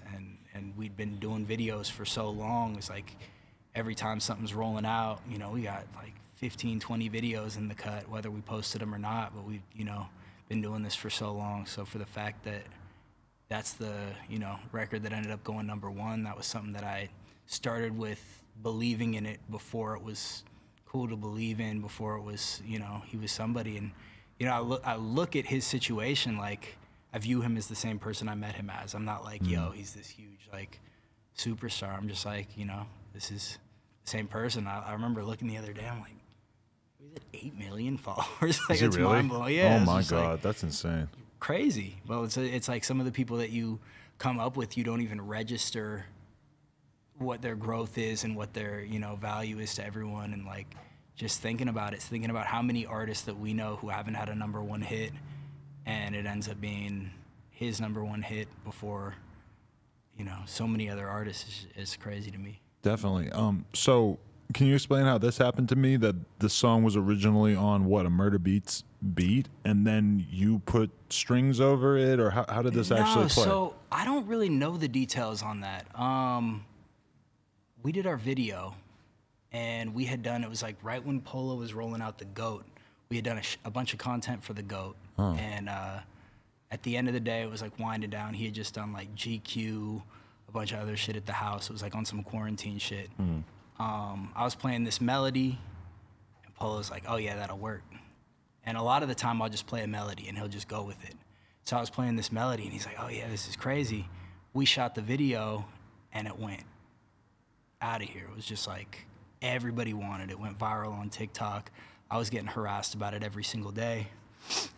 And we'd been doing videos for so long. It's like, every time something's rolling out, you know, we got like 15, 20 videos in the cut, whether we posted them or not, but we've, you know, been doing this for so long. So for the fact that that's the, you know, record that ended up going #1, that was something that I started with believing in it before it was cool to believe in, before it was, you know, he was somebody. And, you know, I look at his situation like I view him as the same person I met him as. I'm not like, yo, he's this huge, like, superstar. I'm just like, you know, this is the same person. I remember looking the other day, I'm like, he's at 8 million followers. Like, is it it's really? mind-blowing. Yeah, oh my God, like, that's insane. crazy. Well, it's like some of the people that you come up with, you don't even register what their growth is and what their, you know, value is to everyone. And like, just thinking about it, thinking about how many artists that we know who haven't had a #1 hit, and it ends up being his #1 hit before, you know, so many other artists is crazy to me. Definitely. So can you explain how this happened to me? That the song was originally on what, a Murda Beats beat, and then you put strings over it, or how did this actually play? So I don't really know the details on that. We did our video, and we had done, it was like right when Polo was rolling out the GOAT. We had done a bunch of content for the GOAT, and at the end of the day, it was like winding down. He had just done like GQ, a bunch of other shit at the house. It was like on some quarantine shit. I was playing this melody, and Polo's like, oh yeah, that'll work. And a lot of the time I'll just play a melody and he'll just go with it. So I was playing this melody and he's like, oh yeah, this is crazy. We shot the video and it went out of here. It was just like, everybody wanted it. It went viral on TikTok. I was getting harassed about it every single day.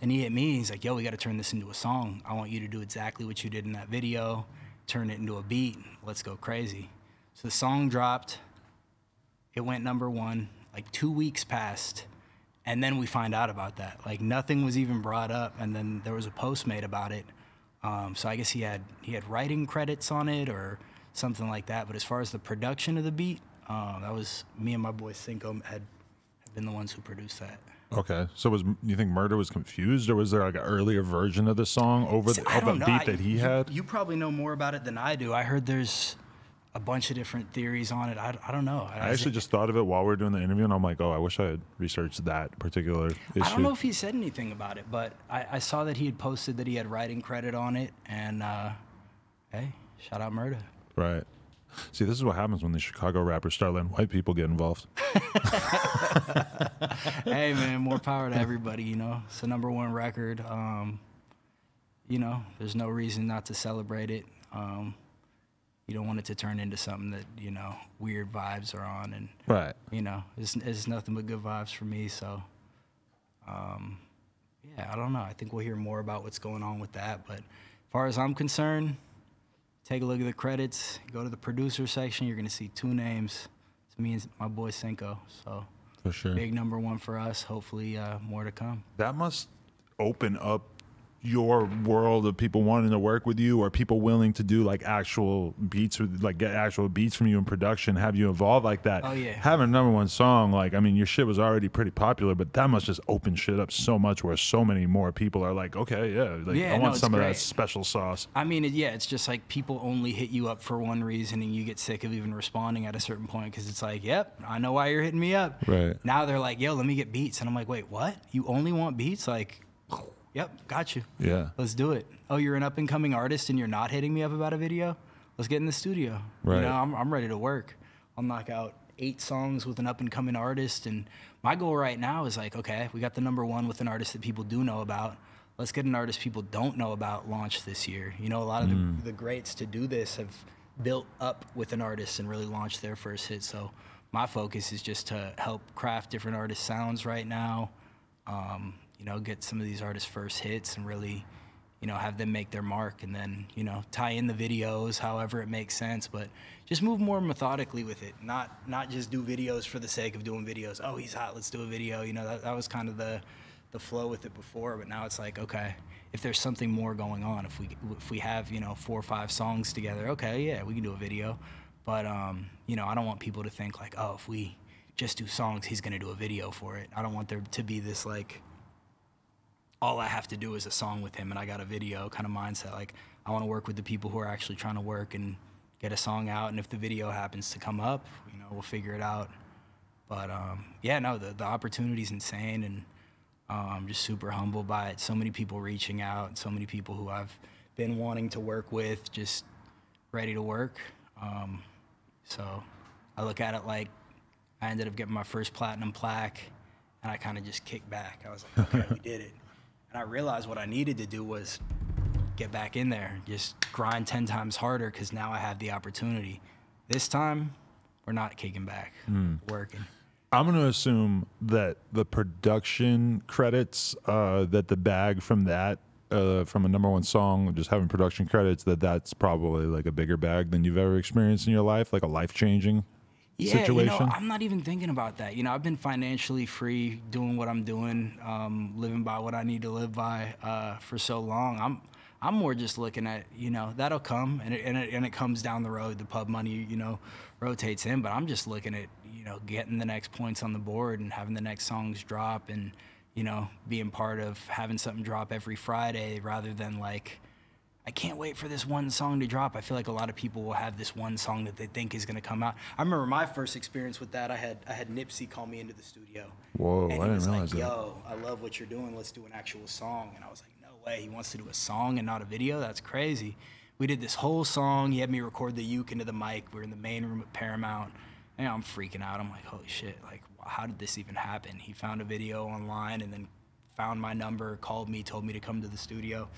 And he hit me, he's like, yo, we gotta turn this into a song. I want you to do exactly what you did in that video, turn it into a beat, let's go crazy. So the song dropped, it went #1, like 2 weeks passed, and then we find out about that. Like nothing was even brought up, and then there was a post made about it. So I guess he had writing credits on it or something like that. But as far as the production of the beat, that was me and my boy Cinco had been the ones who produced that. Okay, so you think Murda was confused, or was there like an earlier version of the song over the beat that he had? You probably know more about it than I do. I heard there's a bunch of different theories on it. I don't know. I actually just thought of it while we were doing the interview, and I'm like, oh, I wish I had researched that particular issue. I don't know if he said anything about it, but I saw that he had posted that he had writing credit on it, and hey, shout out Murda. Right. See, this is what happens when the Chicago rappers start letting white people get involved. Hey, man, more power to everybody, you know. It's a #1 record. You know, there's no reason not to celebrate it. You don't want it to turn into something that, you know, weird vibes are on. And, right. You know, it's nothing but good vibes for me. So, yeah, I don't know. I think we'll hear more about what's going on with that. But as far as I'm concerned, take a look at the credits, go to the producer section, you're going to see 2 names. It's me and my boy Cinco. So, for sure. Big #1 for us. Hopefully more to come. That must open up your world of people wanting to work with you, or people willing to do like actual beats, or like get actual beats from you in production, have you evolve like that. Oh yeah. Having a #1 song, like, I mean, your shit was already pretty popular, but that must just open shit up so much where so many more people are like, okay, yeah, like, I want some of that special sauce. I mean, it's just like people only hit you up for one reason, and you get sick of even responding at a certain point because it's like, yep, I know why you're hitting me up. Right. Now they're like, yo, let me get beats. And I'm like, wait, what? You only want beats? Like, yep, got you. Yeah. Let's do it. Oh, you're an up-and-coming artist and you're not hitting me up about a video? Let's get in the studio. Right. You know, I'm ready to work. I'll knock out 8 songs with an up-and-coming artist, and my goal right now is like, okay, we got the #1 with an artist that people do know about. Let's get an artist people don't know about launched this year. You know, a lot of the greats to do this have built up with an artist and really launched their first hit. So my focus is just to help craft different artist sounds right now. You know, get some of these artists' first hits and really, you know, have them make their mark, and then, you know, tie in the videos however it makes sense, but just move more methodically with it. Not just do videos for the sake of doing videos. Oh, he's hot, let's do a video. You know, that was kind of the flow with it before, but now it's like, okay, if there's something more going on, if we have, you know, 4 or 5 songs together, okay, yeah, we can do a video. But you know, I don't want people to think like, oh, if we just do songs, he's gonna do a video for it. I don't want there to be this like, all I have to do is a song with him and I got a video kind of mindset. Like, I want to work with the people who are actually trying to work and get a song out, and if the video happens to come up, you know, we'll figure it out. But yeah, no, the opportunity's insane, and I'm just super humbled by it. So many people reaching out, so many people who I've been wanting to work with, just ready to work. So I look at it like I ended up getting my first platinum plaque, and I kind of just kicked back. I was like, okay, we did it. And I realized what I needed to do was get back in there, just grind 10 times harder, because now I have the opportunity. This time, we're not kicking back, working. I'm going to assume that the production credits, that the bag from that, from a #1 song, just having production credits, that's probably like a bigger bag than you've ever experienced in your life, like a life-changing situation. You know, I'm not even thinking about that. You know, I've been financially free, doing what I'm doing, living by what I need to live by for so long. I'm more just looking at, you know, that'll come, and it comes down the road. The pub money, you know, rotates in, but I'm just looking at, you know, getting the next points on the board and having the next songs drop, and, you know, being part of having something drop every Friday, rather than like, I can't wait for this one song to drop. I feel like a lot of people will have this one song that they think is going to come out. I remember my first experience with that. I had Nipsey call me into the studio. Whoa, and I didn't was realize like, that. yo, I love what you're doing. Let's do an actual song. And I was like, no way. He wants to do a song and not a video? That's crazy. We did this whole song. He had me record the uke into the mic. We were in the main room at Paramount. And I'm freaking out. I'm like, holy shit. Like, how did this even happen? He found a video online and then found my number, called me, told me to come to the studio.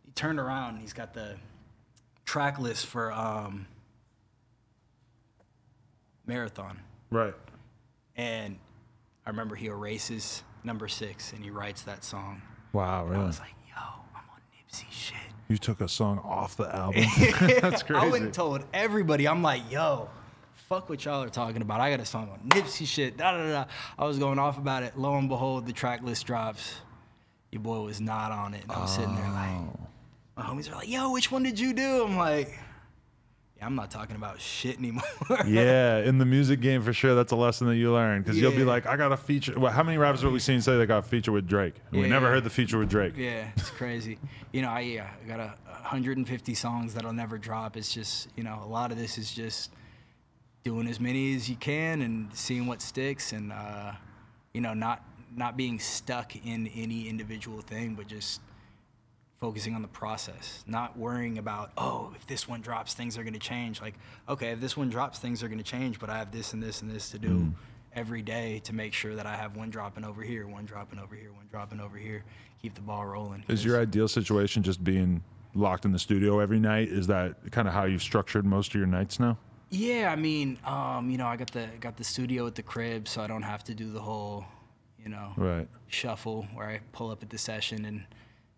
He turned around and he's got the track list for Marathon. Right. And I remember he erases #6 and he writes that song. Wow, really? I was like, yo, I'm on Nipsey shit. You took a song off the album? That's crazy. I went and told everybody. I'm like, yo, fuck what y'all are talking about. I got a song on Nipsey shit. Da da da. I was going off about it. Lo and behold, the track list drops. Your boy was not on it. And I was sitting there like, my homies are like, yo, which one did you do? I'm like, yeah, I'm not talking about shit anymore. Yeah, in the music game, for sure, that's a lesson that you learn. Because you'll be like, I got a feature. Well, how many rappers have we seen say they got a feature with Drake? And we never heard the feature with Drake. Yeah, it's crazy. You know, I got 150 songs that'll never drop. It's just, you know, a lot of this is just doing as many as you can and seeing what sticks, and, you know, not being stuck in any individual thing, but just focusing on the process, not worrying about, oh, if this one drops, things are going to change. Like, okay, if this one drops, things are going to change, but I have this and this and this to do every day to make sure that I have one dropping over here, one dropping over here, one dropping over here, keep the ball rolling. Is your ideal situation just being locked in the studio every night? Is that kind of how you've structured most of your nights now? Yeah, I mean, you know, I got the studio at the crib, so I don't have to do the whole, you know, shuffle where I pull up at the session and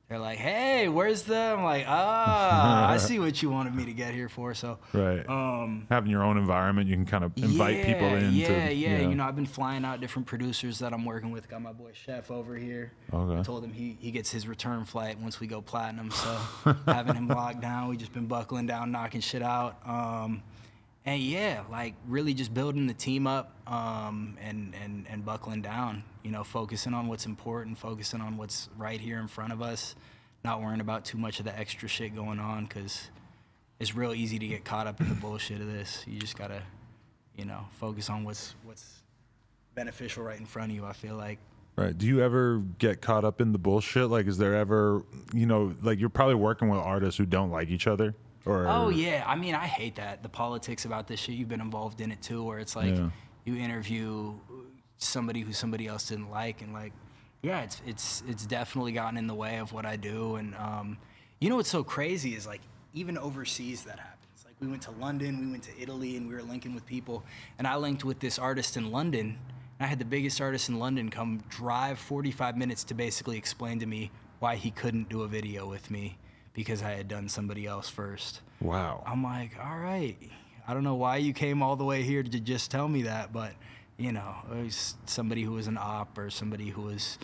they're like, hey, where's the? I'm like, I see what you wanted me to get here for. So having your own environment, you can kind of invite people in. Yeah. You know, I've been flying out different producers that I'm working with. Got my boy Chef over here. Okay. I told him he gets his return flight once we go platinum. So having him locked down, we just been buckling down, knocking shit out. And yeah, like really just building the team up, and buckling down, you know, focusing on what's important, focusing on what's right here in front of us, not worrying about too much of the extra shit going on, because it's real easy to get caught up in the bullshit of this. You just gotta, you know, focus on what's beneficial right in front of you, I feel like. Right. Do you ever get caught up in the bullshit? Like, is there ever, you know, like you're probably working with artists who don't like each other? Or... Oh, yeah. I mean, I hate that. The politics about this shit, you've been involved in it too, where it's like you interview somebody who somebody else didn't like, and like, yeah, it's definitely gotten in the way of what I do. And you know what's so crazy is like even overseas that happens. Like we went to London, we went to Italy, and we were linking with people. And I linked with this artist in London. And I had the biggest artist in London come drive 45 minutes to basically explain to me why he couldn't do a video with me, because I had done somebody else first. Wow. I'm like, all right. I don't know why you came all the way here to just tell me that, but, you know, it was somebody who was an op or somebody who was,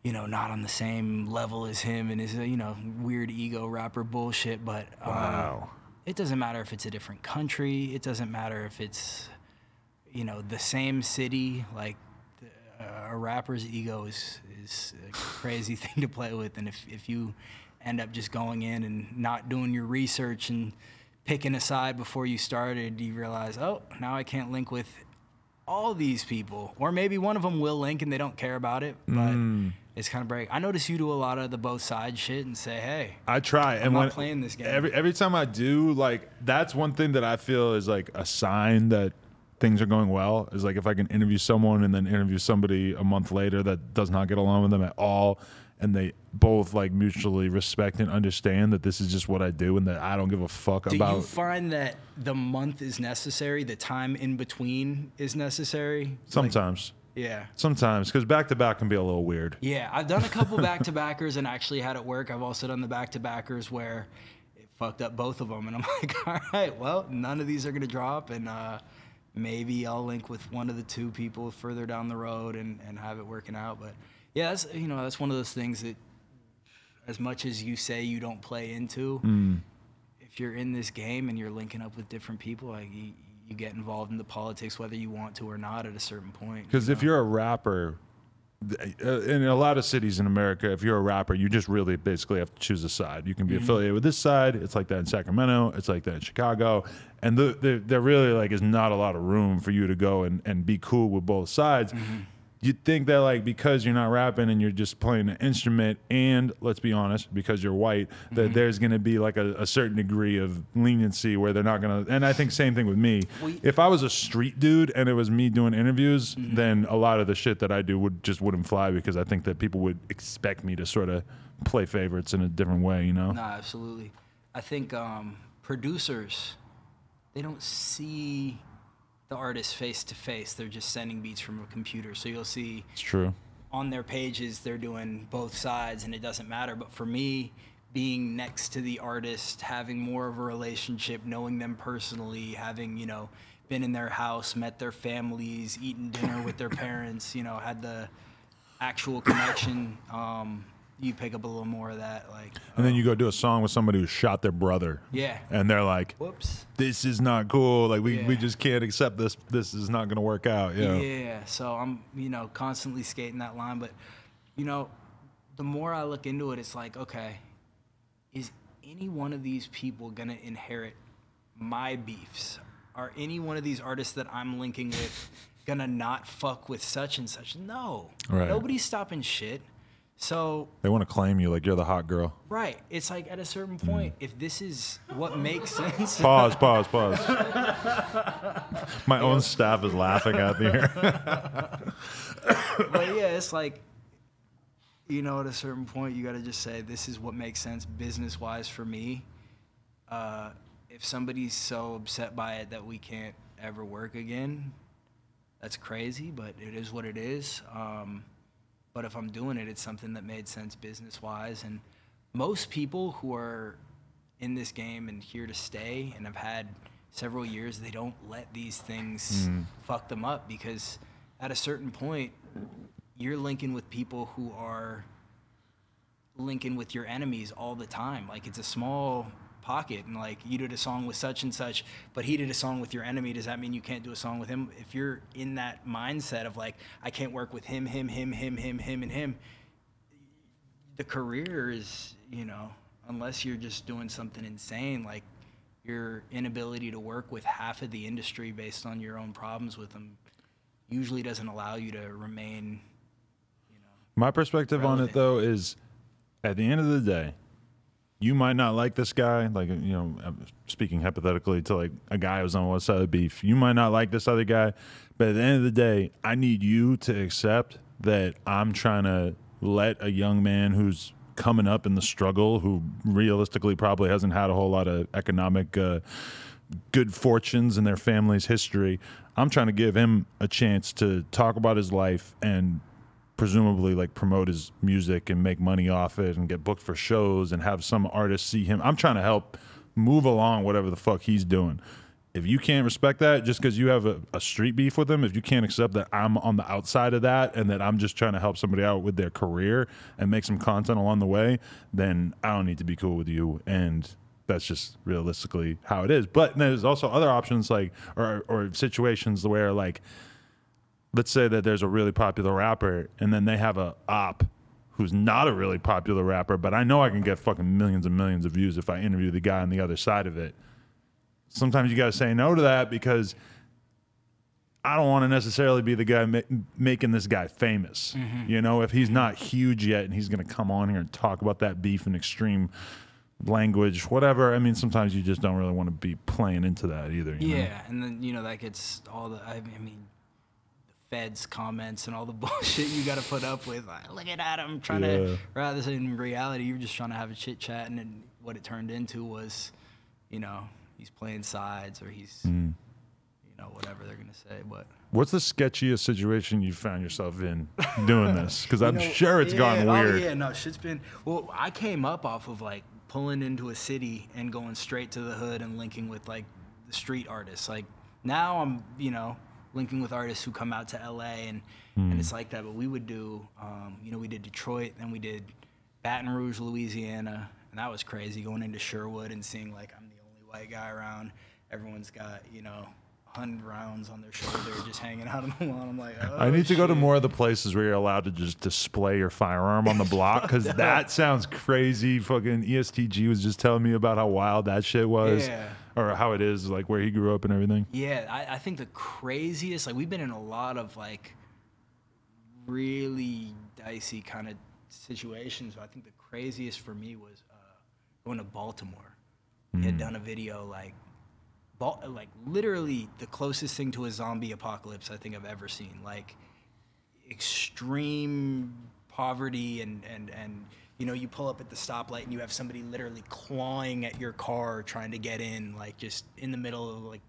you know, not on the same level as him and his, you know, weird ego rapper bullshit. But wow. It doesn't matter if it's a different country. It doesn't matter if it's, you know, the same city. Like, a rapper's ego is a crazy thing to play with. And if you end up just going in and not doing your research and picking a side before you started, you realize, oh, now I can't link with all these people, or maybe one of them will link and they don't care about it, but it's kind of break. I notice you do a lot of the both sides shit and say, hey, I try. I'm not playing this game. Every time I do, like, that's one thing that I feel is like a sign that things are going well, is like if I can interview someone and then interview somebody a month later that does not get along with them at all, and they both like mutually respect and understand that this is just what I do and that I don't give a fuck about. Do you find that the month is necessary, the time in between is necessary? Sometimes. Yeah. Sometimes, because back-to-back can be a little weird. Yeah, I've done a couple back-to-backers and actually had it work. I've also done the back-to-backers where it fucked up both of them. And I'm like, all right, well, none of these are going to drop. And maybe I'll link with one of the two people further down the road and have it working out. But yeah, that's, you know, that's one of those things that as much as you say you don't play into, if you're in this game and you're linking up with different people, like you get involved in the politics whether you want to or not at a certain point. Because if you're a rapper, in a lot of cities in America, if you're a rapper, you just really basically have to choose a side. You can be affiliated with this side. It's like that in Sacramento. It's like that in Chicago. And there really like is not a lot of room for you to go and be cool with both sides. You'd think that like because you're not rapping and you're just playing an instrument, and let's be honest, because you're white, that there's going to be like a certain degree of leniency where they're not going to. And I think same thing with me. If I was a street dude and it was me doing interviews, then a lot of the shit that I do wouldn't fly, because I think that people would expect me to sort of play favorites in a different way, you know? Nah, absolutely. I think producers, they don't see the artist face to face. They're just sending beats from a computer. So you'll see It's true. on their pages they're doing both sides and it doesn't matter. But for me, being next to the artist, having more of a relationship, knowing them personally, having, you know, been in their house, met their families, eaten dinner with their parents, you know, had the actual connection, you pick up a little more of that, like. And then you go do a song with somebody who shot their brother. Yeah. And they're like, whoops, this is not cool. Like we just can't accept this. This is not going to work out. You know? Yeah. So I'm, you know, constantly skating that line. But, you know, the more I look into it, it's like, okay, is any one of these people going to inherit my beefs? Are any one of these artists that I'm linking with going to not fuck with such and such? No. Right. Nobody's stopping shit. So they want to claim you like you're the hot girl. Right. It's like at a certain point, if this is what makes sense. Pause. My own staff is laughing at me here. But yeah, it's like, you know, at a certain point, you got to just say, this is what makes sense business-wise for me. If somebody's so upset by it that we can't ever work again, that's crazy, but it is what it is. But if I'm doing it, it's something that made sense business-wise. And most people who are in this game and here to stay and have had several years, they don't let these things fuck them up, because at a certain point, you're linking with people who are linking with your enemies all the time. Like, it's a small pocket, and like, you did a song with such and such, but he did a song with your enemy. Does that mean you can't do a song with him? If you're in that mindset of like, I can't work with him, and him, the career is, you know, unless you're just doing something insane, like your inability to work with half of the industry based on your own problems with them usually doesn't allow you to remain, you know. My perspective relevant. on it, though, is at the end of the day, you might not like this guy, like, you know, I'm speaking hypothetically to like a guy who's on one side of the beef. You might not like this other guy, but at the end of the day, I need you to accept that I'm trying to let a young man who's coming up in the struggle, who realistically probably hasn't had a whole lot of economic good fortunes in their family's history, I'm trying to give him a chance to talk about his life and presumably like promote his music and make money off it and get booked for shows and have some artists see him. I'm trying to help move along whatever the fuck he's doing. If you can't respect that just because you have a street beef with him, if you can't accept that I'm on the outside of that and that I'm just trying to help somebody out with their career and make some content along the way, then I don't need to be cool with you. And that's just realistically how it is. But there's also other options, like, or situations where, like, let's say that there's a really popular rapper and then they have a op who's not a really popular rapper, but I know I can get fucking millions and millions of views if I interview the guy on the other side of it. Sometimes you got to say no to that, because I don't want to necessarily be the guy making this guy famous. You know, if he's not huge yet and he's going to come on here and talk about that beef in extreme language, whatever. I mean, sometimes you just don't really want to be playing into that either. You know? And then, you know, that gets all the, I mean, the Fed's comments and all the bullshit you got to put up with. Like, look at him trying to, rather than in reality, you're just trying to have a chit chat. And then what it turned into was, you know, he's playing sides or he's, you know, whatever they're going to say. But what's the sketchiest situation you found yourself in doing this? Because I'm sure it's gotten weird. Oh, yeah, no, shit's been, well, I came up off of like pulling into a city and going straight to the hood and linking with like the street artists. Like now I'm, you know, linking with artists who come out to LA and it's like that. But we would do, you know, we did Detroit, then we did Baton Rouge, Louisiana, and that was crazy going into Sherwood and seeing like I'm the only white guy around. Everyone's got, you know, 100 rounds on their shoulder just hanging out on the lawn. I'm like, oh, I need to go to more of the places where you're allowed to just display your firearm on the block, because that sounds crazy. Fucking ESTG was just telling me about how wild that shit was, or how it is, like where he grew up and everything. Yeah, I think the craziest, like we've been in a lot of like really dicey kind of situations, but I think the craziest for me was going to Baltimore. He had done a video like literally the closest thing to a zombie apocalypse I think I've ever seen. Like extreme poverty and you know, you pull up at the stoplight and you have somebody literally clawing at your car trying to get in, like just in the middle of like,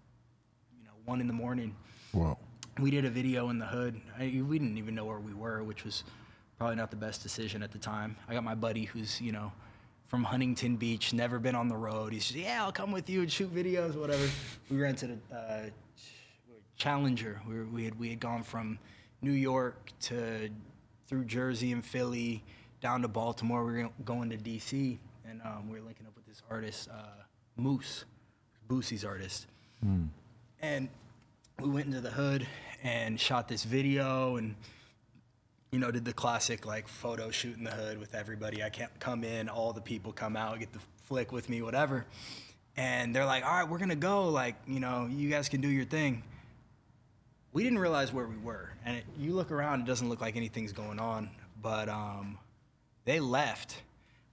you know, 1 in the morning. Wow. We did a video in the hood. We didn't even know where we were, which was probably not the best decision at the time. I got my buddy who's, you know, from Huntington Beach, never been on the road. He's just, yeah, I'll come with you and shoot videos, whatever. We rented a Challenger. We had gone from New York to through Jersey and Philly down to Baltimore. We were going to DC, and we were linking up with this artist, Moose, Boosie's artist. And we went into the hood and shot this video and, you know, did the classic like photo shoot in the hood with everybody. I can't come in, all the people come out, get the flick with me, whatever. And they're like, all right, we're gonna go. Like, you know, you guys can do your thing. We didn't realize where we were. And you look around, it doesn't look like anything's going on. But they left.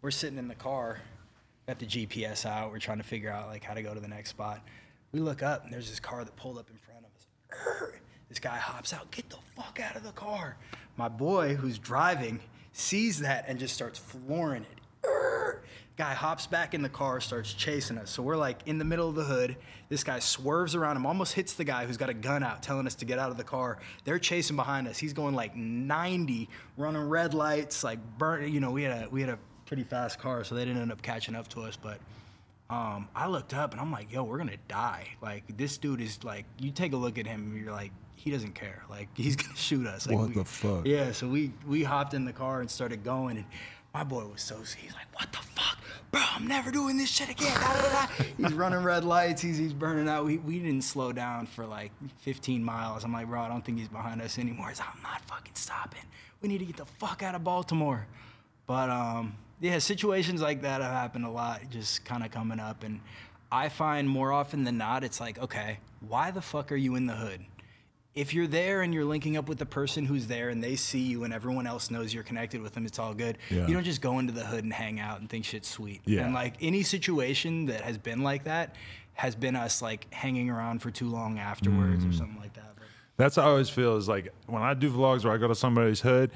We're sitting in the car, got the GPS out. We're trying to figure out like how to go to the next spot. We look up and there's this car that pulled up in front of us. This guy hops out, get the fuck out of the car. My boy, who's driving, sees that and just starts flooring it. Guy hops back in the car, starts chasing us. So we're like in the middle of the hood. This guy swerves around him, almost hits the guy who's got a gun out, telling us to get out of the car. They're chasing behind us. He's going like 90, running red lights, like burnt. You know, we had a pretty fast car, so they didn't end up catching up to us. But I looked up and I'm like, yo, we're gonna die. Like this dude is like, you take a look at him, and you're like, he doesn't care. Like he's gonna shoot us. Like, what the fuck? Yeah, so we hopped in the car and started going, and my boy was so, he's like, what the fuck? Bro, I'm never doing this shit again. Da, da, da. He's running red lights, he's burning out. We didn't slow down for like 15 miles. I'm like, bro, I don't think he's behind us anymore. He's like, I'm not fucking stopping. We need to get the fuck out of Baltimore. But yeah, situations like that have happened a lot, just kind of coming up. And I find more often than not, it's like, okay, why the fuck are you in the hood? If you're there and you're linking up with the person who's there and they see you and everyone else knows you're connected with them, it's all good. You don't just go into the hood and hang out and think shit's sweet. And like any situation that has been like that has been us like hanging around for too long afterwards or something like that. But that's how I always feel, is like when I do vlogs where I go to somebody's hood,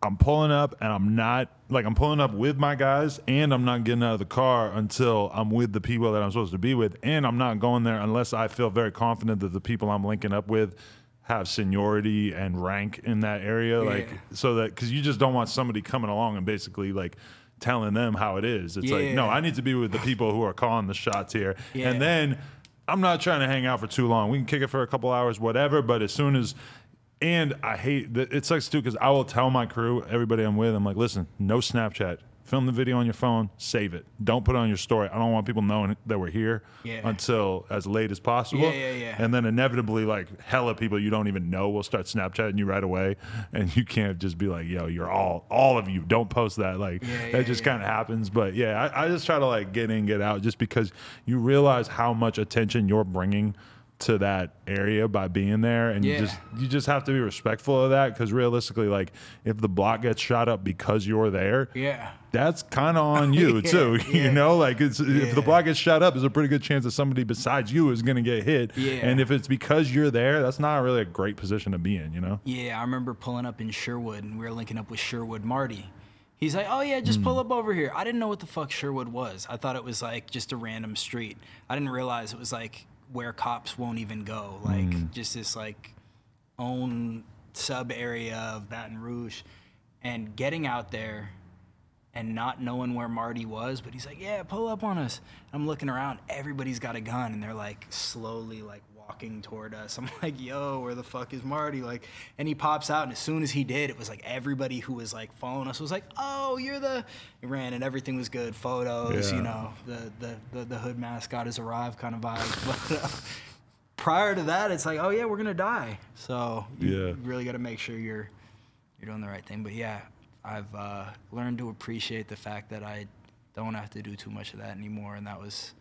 I'm pulling up and I'm pulling up with my guys, and I'm not getting out of the car until I'm with the people that I'm supposed to be with. And I'm not going there unless I feel very confident that the people I'm linking up with have seniority and rank in that area. Like, so that, cause you just don't want somebody coming along and basically like telling them how it is. It's like, no, I need to be with the people who are calling the shots here. And then I'm not trying to hang out for too long. We can kick it for a couple hours, whatever. But as soon as, and I hate that it sucks too, because I will tell my crew, everybody I'm with, I'm like, listen, no Snapchat. Film the video on your phone, save it. Don't put it on your story. I don't want people knowing that we're here until as late as possible. And then inevitably, like hella people you don't even know will start Snapchatting you right away, and you can't just be like, yo, you're all of you, don't post that. Like that just kind of happens. But yeah, I just try to like get in, get out, just because you realize how much attention you're bringing to that area by being there, and you just have to be respectful of that, because realistically, like, if the block gets shot up because you're there, that's kind of on you too. You know, like, if the block gets shot up, there's a pretty good chance that somebody besides you is going to get hit. And if it's because you're there, that's not really a great position to be in, you know? Yeah, I remember pulling up in Sherwood, and we were linking up with Sherwood Marty. He's like, oh, yeah, just pull up over here. I didn't know what the fuck Sherwood was. I thought it was, like, just a random street. I didn't realize it was, like, where cops won't even go. Like, just this, like, own sub-area of Baton Rouge. And getting out there and not knowing where Marty was, but he's like, yeah, pull up on us. I'm looking around. Everybody's got a gun, and they're, like, slowly, like, walking toward us. I'm like, yo, where the fuck is Marty? Like, and he pops out, and as soon as he did, it was like everybody who was like following us was like, oh, you're the. He ran, and everything was good. Photos, you know, the hood mascot has arrived kind of vibe. But prior to that, it's like, oh yeah, we're gonna die. So you really got to make sure you're doing the right thing. But yeah, I've learned to appreciate the fact that I don't have to do too much of that anymore, and that was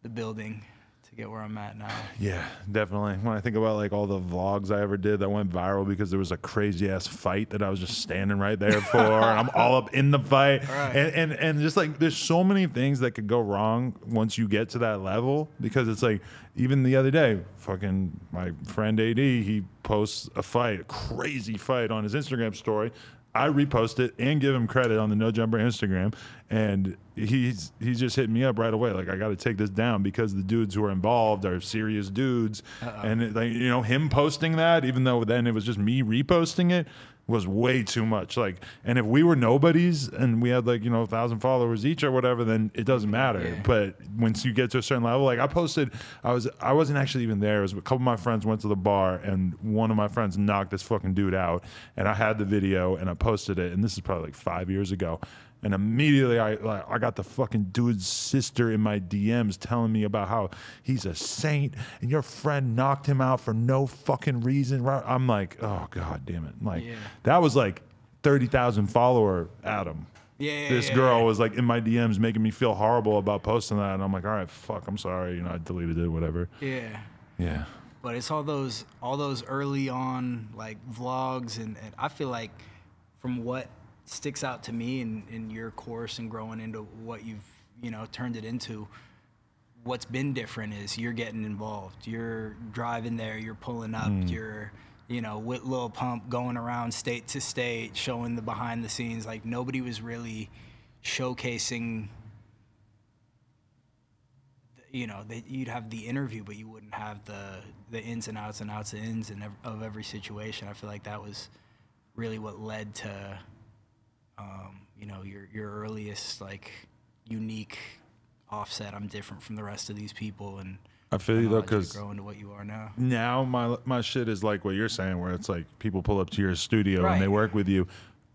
the building to get where I'm at now. Yeah, definitely. When I think about like all the vlogs I ever did that went viral because there was a crazy ass fight that I was just standing right there for, and I'm all up in the fight, and just like there's so many things that could go wrong once you get to that level, because it's like, even the other day, fucking my friend AD, he posts a crazy fight on his Instagram story. I repost it and give him credit on the No Jumper Instagram, and he's just hitting me up right away, like, I got to take this down because the dudes who are involved are serious dudes. And it, like, you know, him posting that, even though then it was just me reposting it, was way too much. Like, and if we were nobodies and we had like, you know, 1,000 followers each or whatever, then it doesn't matter. But once you get to a certain level, like I posted, I wasn't actually even there. It was a couple of my friends went to the bar, and one of my friends knocked this fucking dude out, and I had the video and I posted it, and this is probably like 5 years ago. And immediately I got the fucking dude's sister in my DMs telling me about how he's a saint and your friend knocked him out for no fucking reason. I'm like, oh God damn it. Like, that was like 30,000 follower Adam. This girl was like in my DMs making me feel horrible about posting that. And I'm like, all right, fuck, I'm sorry. You know, I deleted it, whatever. Yeah. But it's all those early on like vlogs. And I feel like from what sticks out to me in your course and growing into what you've, you know, turned it into, what's been different is you're getting involved. You're driving there, you're pulling up, you're, you know, with Lil Pump going around state to state, showing the behind the scenes. Like, nobody was really showcasing, you know, you'd have the interview, but you wouldn't have the ins and outs of every situation. I feel like that was really what led to you know, your earliest like unique offset. I'm different from the rest of these people, and I feel you though, because grow into what you are now. Now my shit is like what you're saying, where it's like people pull up to your studio and they work with you.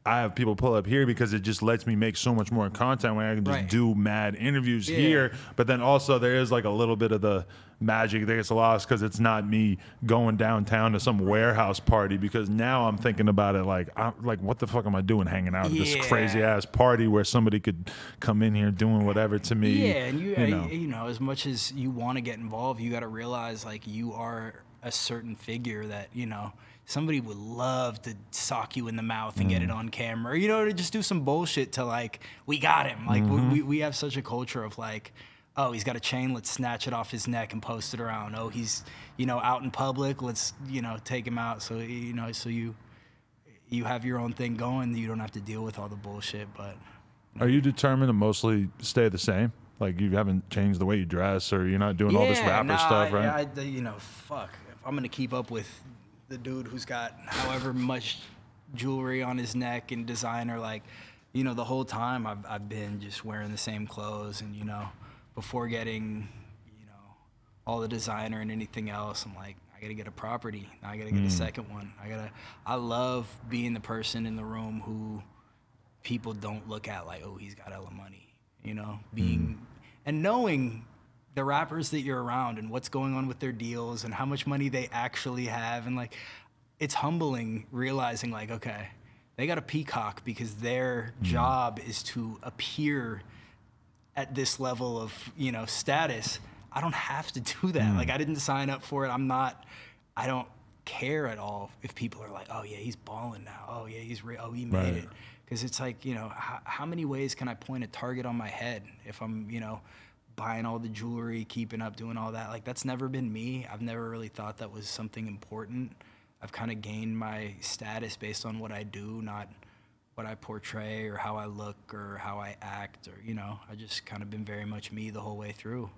I have people pull up here because it just lets me make so much more content when I can just do mad interviews here. But then also there is like a little bit of the magic that gets lost because it's not me going downtown to some warehouse party, because now I'm thinking about it like, what the fuck am I doing hanging out at this crazy ass party where somebody could come in here doing whatever to me. Yeah, and you know, as much as you want to get involved, you got to realize like you are a certain figure that, you know, somebody would love to sock you in the mouth and get it on camera, you know, to just do some bullshit to like, we got him. Like we have such a culture of like, oh, he's got a chain, let's snatch it off his neck and post it around. Oh, he's, you know, out in public, let's, you know, take him out. So, you know, so you have your own thing going, you don't have to deal with all the bullshit. But are you determined to mostly stay the same? Like, you haven't changed the way you dress, or you're not doing all this rapper stuff, right? You know, fuck. If I'm going to keep up with the dude who's got however much jewelry on his neck and designer, like, you know, the whole time I've been just wearing the same clothes. And, you know, before getting, you know, all the designer and anything else, I'm like, I gotta get a property. I gotta get a second one. I love being the person in the room who people don't look at like, oh, he's got hella money, you know, and knowing the rappers that you're around and what's going on with their deals and how much money they actually have. And like, it's humbling realizing like, okay, they got a peacock because their job is to appear at this level of, you know, status. I don't have to do that. Like, I didn't sign up for it. I don't care at all if people are like, oh yeah, he's balling now. Oh yeah, he made it. Because it's like, you know, how many ways can I point a target on my head if I'm, you know, buying all the jewelry, keeping up, doing all that? Like, that's never been me. I've never really thought that was something important. I've kind of gained my status based on what I do, not what I portray or how I look or how I act, or, you know, I just kind of been very much me the whole way through.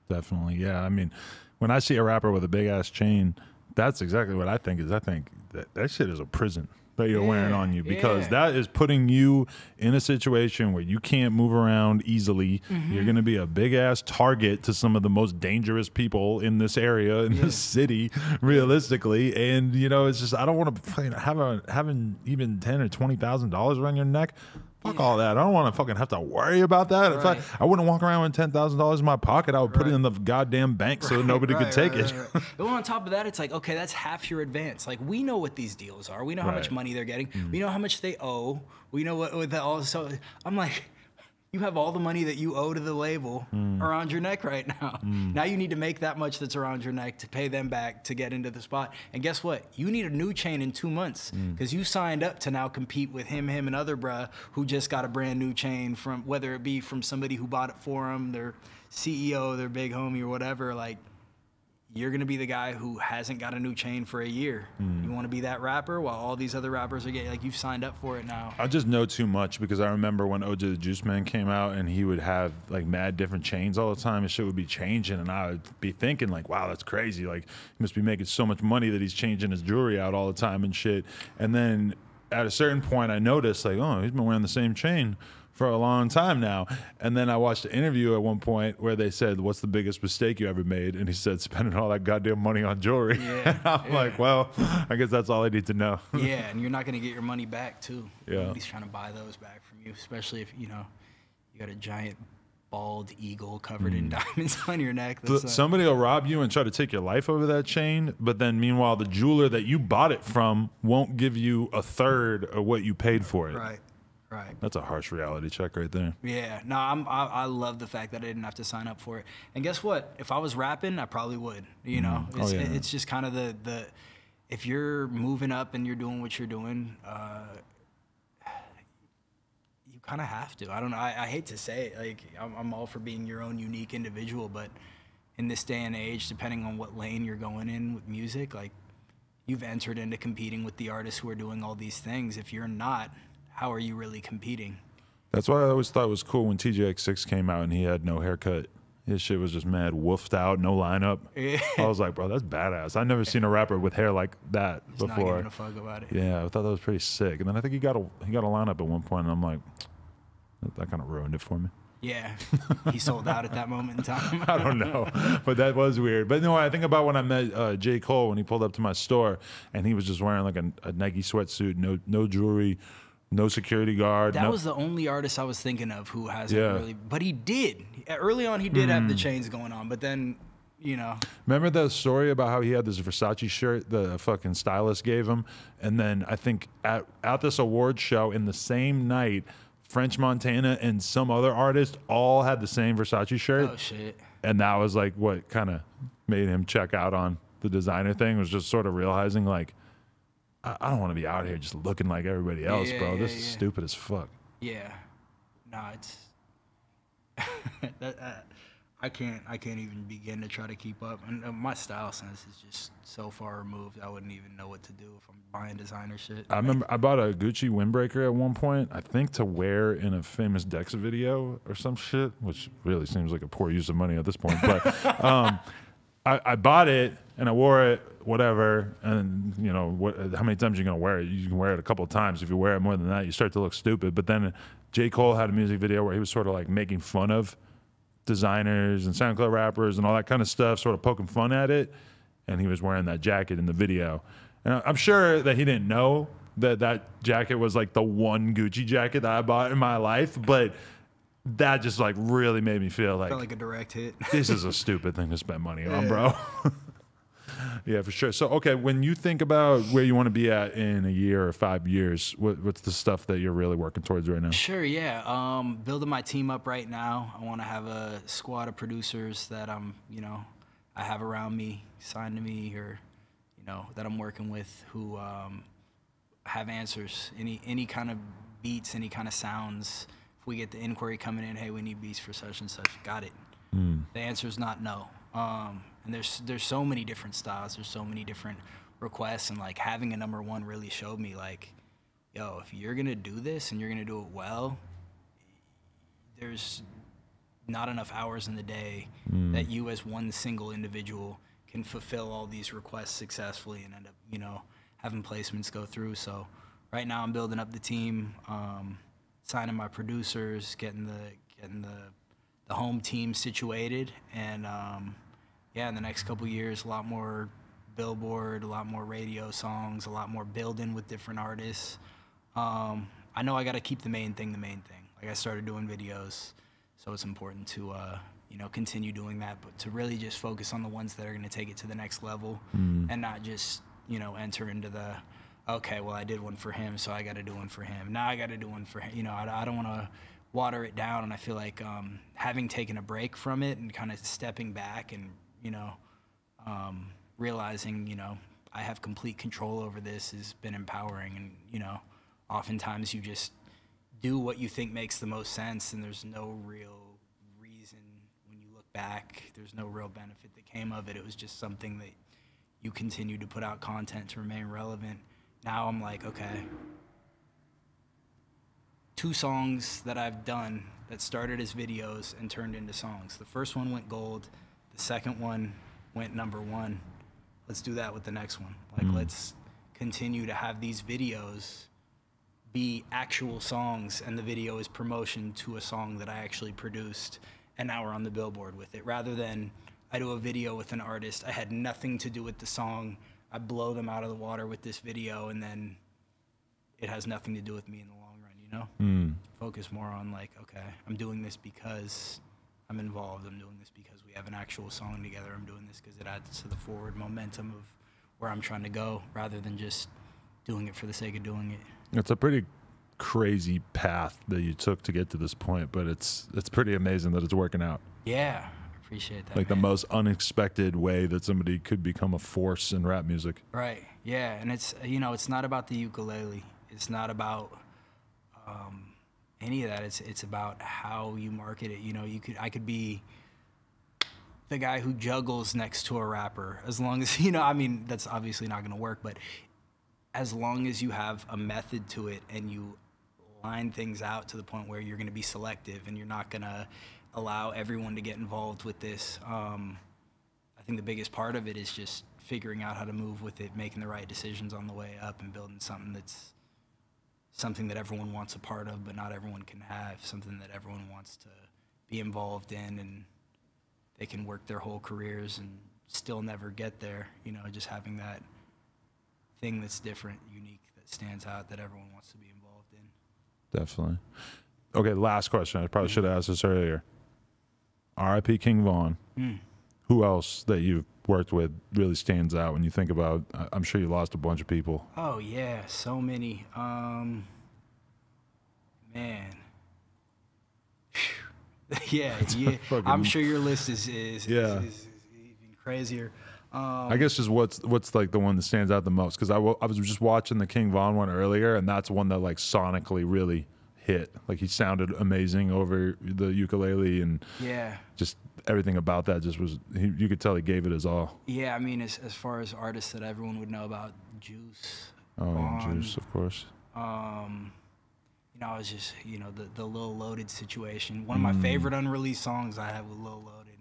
Definitely, yeah. I mean, when I see a rapper with a big ass chain, that's exactly what I think is. I think that shit is a prison that you're wearing on you, because that is putting you in a situation where you can't move around easily. You're going to be a big ass target to some of the most dangerous people in this area, in this city, realistically. And, you know, it's just, I don't want to having even $10,000 or $20,000 around your neck. Fuck all that. I don't want to fucking have to worry about that. Right. If I wouldn't walk around with $10,000 in my pocket, I would put it in the goddamn bank so nobody could take it. But on top of that, it's like, okay, that's half your advance. Like, we know what these deals are. We know how much money they're getting. We know how much they owe. We know what that all. So I'm like, you have all the money that you owe to the label around your neck right now. Now you need to make that much that's around your neck to pay them back to get into the spot. And guess what? You need a new chain in 2 months, because you signed up to now compete with him and other bruh who just got a brand new chain, from whether it be from somebody who bought it for them, their CEO, their big homie or whatever. Like, you're going to be the guy who hasn't got a new chain for a year. You want to be that rapper while all these other rappers are getting, like, you've signed up for it now. I just know too much, because I remember when OJ the Juice Man came out and he would have like mad different chains all the time, and shit would be changing, and I would be thinking like, wow, that's crazy. Like, he must be making so much money that he's changing his jewelry out all the time and shit. And then at a certain point I noticed like, oh, he's been wearing the same chain for a long time now. And then I watched an interview at one point where they said, what's the biggest mistake you ever made? And he said, spending all that goddamn money on jewelry. And I'm like, well, I guess that's all I need to know. Yeah, and you're not going to get your money back, too. Yeah. Nobody's trying to buy those back from you, especially if, you know, you got a giant bald eagle covered in diamonds on your neck. Somebody will rob you and try to take your life over that chain, but then meanwhile, the jeweler that you bought it from won't give you a third of what you paid for it. Right. Right. That's a harsh reality check right there. Yeah. No, I love the fact that I didn't have to sign up for it. And guess what? If I was rapping, I probably would. You know, it's just kind of the if you're moving up and you're doing what you're doing, you kind of have to. I don't know. I hate to say it. Like, I'm all for being your own unique individual, but in this day and age, depending on what lane you're going in with music, like, you've entered into competing with the artists who are doing all these things. If you're not, how are you really competing? That's why I always thought it was cool when TJX6 came out and he had no haircut. His shit was just mad woofed out, no lineup. Yeah. I was like, bro, that's badass. I've never seen a rapper with hair like that before. Not giving a fuck about it. Yeah, I thought that was pretty sick. And then I think he got a lineup at one point, and I'm like, that kind of ruined it for me. Yeah, he sold out at that moment in time. I don't know, but that was weird. But no, I think about when I met J. Cole when he pulled up to my store, and he was just wearing like a Nike sweatsuit, no jewelry, no security guard. That was the only artist I was thinking of who hasn't really. But he did. Early on, he did have the chains going on. But then, you know. Remember the story about how he had this Versace shirt the fucking stylist gave him? And then I think at this award show in the same night, French Montana and some other artist all had the same Versace shirt. Oh, shit. And that was like what kind of made him check out on the designer thing, was just sort of realizing like, I don't want to be out here just looking like everybody else, bro. This is stupid as fuck. Yeah. Nah, it's I can't even begin to try to keep up. And my style sense is just so far removed. I wouldn't even know what to do if I'm buying designer shit. I remember I bought a Gucci windbreaker at one point, I think to wear in a Famous Dex video or some shit, which really seems like a poor use of money at this point. But I bought it and I wore it, whatever, and you know how many times you're gonna wear it? You can wear it a couple of times. If you wear it more than that, you start to look stupid. But then J. Cole had a music video where he was sort of like making fun of designers and SoundCloud rappers and all that kind of stuff, sort of poking fun at it, and he was wearing that jacket in the video. And I'm sure that he didn't know that jacket was like the one Gucci jacket that I bought in my life, but that just like really made me feel like, felt like a direct hit. This is a stupid thing to spend money on, bro. Yeah, for sure. So, okay, when you think about where you want to be at in a year or 5 years, what's the stuff that you're really working towards right now? Sure, yeah. Building my team up right now. I want to have a squad of producers that I have around me, signed to me, or, that I'm working with who have answers. Any kind of beats, any kind of sounds. If we get the inquiry coming in, hey, we need beats for such and such, got it. The answer is not no. And there's so many different styles. There's so many different requests, and like having a number one really showed me like, yo, if you're gonna do this and you're gonna do it well, there's not enough hours in the day that you as one single individual can fulfill all these requests successfully and end up, having placements go through. So right now I'm building up the team, signing my producers, getting the home team situated, and in the next couple years, a lot more Billboard, a lot more radio songs, a lot more building with different artists. I know I got to keep the main thing. Like, I started doing videos, so it's important to continue doing that, but to really just focus on the ones that are going to take it to the next level, and not just enter into the, okay, well, I did one for him, so I got to do one for him. Now I got to do one for him. I don't want to water it down, and I feel like having taken a break from it and kind of stepping back and realizing I have complete control over this has been empowering. And oftentimes you just do what you think makes the most sense, and there's no real reason when you look back. There's no real benefit that came of it. It was just something that you continue to put out content to remain relevant. Now I'm like, okay, 2 songs that I've done that started as videos and turned into songs. The first one went gold. The second one went #1. Let's do that with the next one. Like, let's continue to have these videos be actual songs, and the video is promotion to a song that I actually produced, and now we're on the Billboard with it. Rather than I do a video with an artist, I had nothing to do with the song, I blow them out of the water with this video, and then it has nothing to do with me in the long run, Focus more on like, okay, I'm doing this because I'm involved. I'm doing this because we have an actual song together. I'm doing this because it adds to the forward momentum of where I'm trying to go, rather than just doing it for the sake of doing it. It's a pretty crazy path that you took to get to this point, but it's pretty amazing that it's working out. Yeah, I appreciate that. Like, man, the most unexpected way that somebody could become a force in rap music. Right. Yeah, and it's it's not about the ukulele. It's not about any of that. It's about how you market it. I could be the guy who juggles next to a rapper, as long as that's obviously not going to work, but as long as you have a method to it and you line things out to the point where you're going to be selective and you're not going to allow everyone to get involved with this. I think the biggest part of it is just figuring out how to move with it, making the right decisions on the way up, and building something that's something that everyone wants a part of, but not everyone can have, something that everyone wants to be involved in, and they can work their whole careers and still never get there. Just having that thing that's different, unique, that stands out, that everyone wants to be involved in. Definitely. Okay, last question. I probably should have asked this earlier. R.I.P. King Von. Who else that you've worked with really stands out when you think about, I'm sure you lost a bunch of people. Oh, yeah, so many. Man. yeah. I'm sure your list is even crazier. I guess just what's like the one that stands out the most, because I was just watching the King Von one earlier, and that's one that like sonically really hit. Like, he sounded amazing over the ukulele, and just everything about that just was, you could tell he gave it his all. Yeah, I mean, as far as artists that everyone would know about, Juice. Oh, yeah, Juice, of course. I was just, the Lil Loaded situation. One of my favorite unreleased songs I have with Lil Loaded.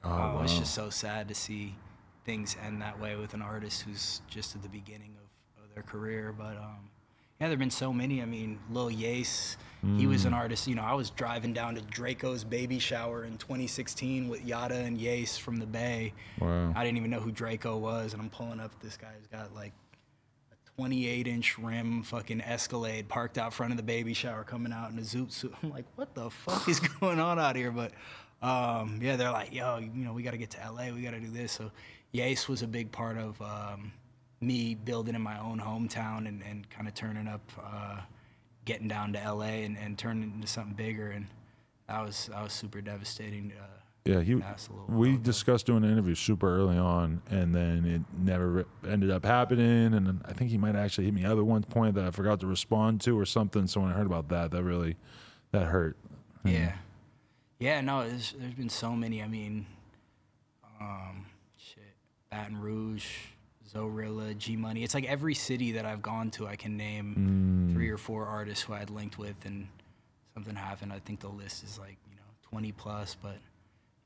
Wow. It's just so sad to see things end that way with an artist who's just at the beginning of their career. But there have been so many. I mean, Lil Yase, he was an artist. I was driving down to Draco's baby shower in 2016 with Yada and Yase from the Bay. Wow. I didn't even know who Draco was, and I'm pulling up, this guy's got like a 28-inch rim fucking Escalade parked out front of the baby shower, coming out in a zoot suit. I'm like, what the fuck is going on out here? But they're like, yo, we got to get to LA, we got to do this. So Yace was a big part of me building in my own hometown and kind of turning up, getting down to LA and turning into something bigger. And that was super devastating. We discussed doing an interview super early on, and then it never ended up happening. And I think he might actually hit me up at one point that I forgot to respond to or something. So when I heard about that, that hurt. Yeah. No, there's been so many. I mean, Baton Rouge, Zorilla, G Money. It's like every city that I've gone to, I can name 3 or 4 artists who I had linked with, and something happened. I think the list is like 20 plus, but.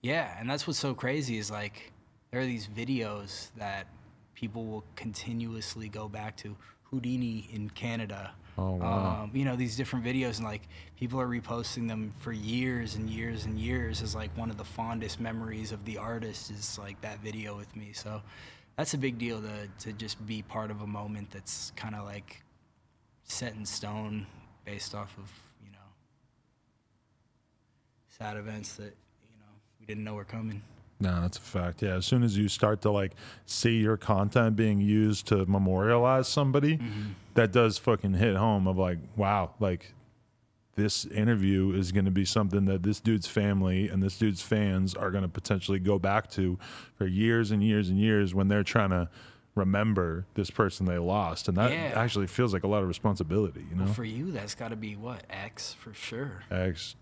Yeah, and that's what's so crazy is like there are these videos that people will continuously go back to. Houdini in Canada. Oh, wow. These different videos, and like people are reposting them for years and years and years as like one of the fondest memories of the artist is like that video with me. So that's a big deal to just be part of a moment that's kind of like set in stone based off of, sad events that we didn't know were coming. No, that's a fact. Yeah, as soon as you start to like see your content being used to memorialize somebody, that does fucking hit home of like, wow, like this interview is going to be something that this dude's family and this dude's fans are going to potentially go back to for years and years and years when they're trying to remember this person they lost. And that actually feels like a lot of responsibility, Well, for you, that's got to be what? X for sure. X.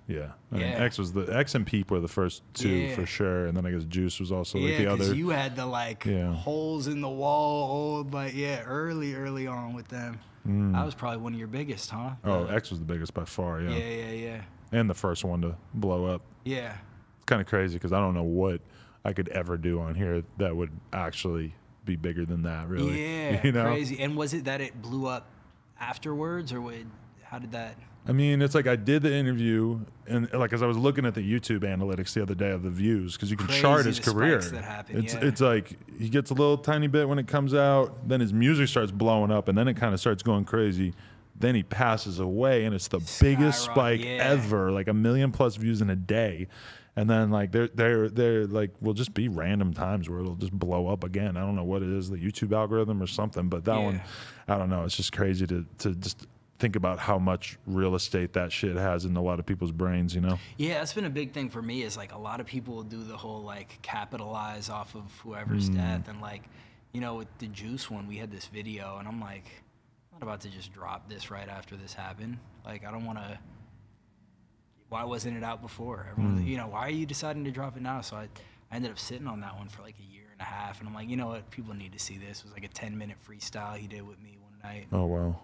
Yeah. I mean, X and Peep were the first 2 for sure, and then I guess Juice was also like the other. You had the holes in the wall, early on with them. That was probably one of your biggest, huh? X was the biggest by far. Yeah. And the first one to blow up. Yeah. It's kind of crazy because I don't know what I could ever do on here that would actually be bigger than that. Really. Yeah. Crazy. And was it that it blew up afterwards, or how did that? I mean, it's like I did the interview, and like as I was looking at the YouTube analytics the other day of the views, because you can chart his career. It's like he gets a little tiny bit when it comes out, then his music starts blowing up, and then it kind of starts going crazy. Then he passes away, and it's the biggest spike ever, like 1 million plus views in a day. And then like they're like will just be random times where it'll just blow up again. I don't know what it is, the YouTube algorithm or something, but that one, I don't know. It's just crazy to just think about how much real estate that shit has in a lot of people's brains, Yeah, that's been a big thing for me is like a lot of people will do the whole like capitalize off of whoever's death. And like, with the Juice one, we had this video and I'm like, I'm not about to just drop this right after this happened. Like, I don't want to, why wasn't it out before? Everyone, why are you deciding to drop it now? So I ended up sitting on that one for like 1.5 years. And I'm like, you know what? People need to see this. It was like a 10-minute freestyle he did with me one night. Oh, wow.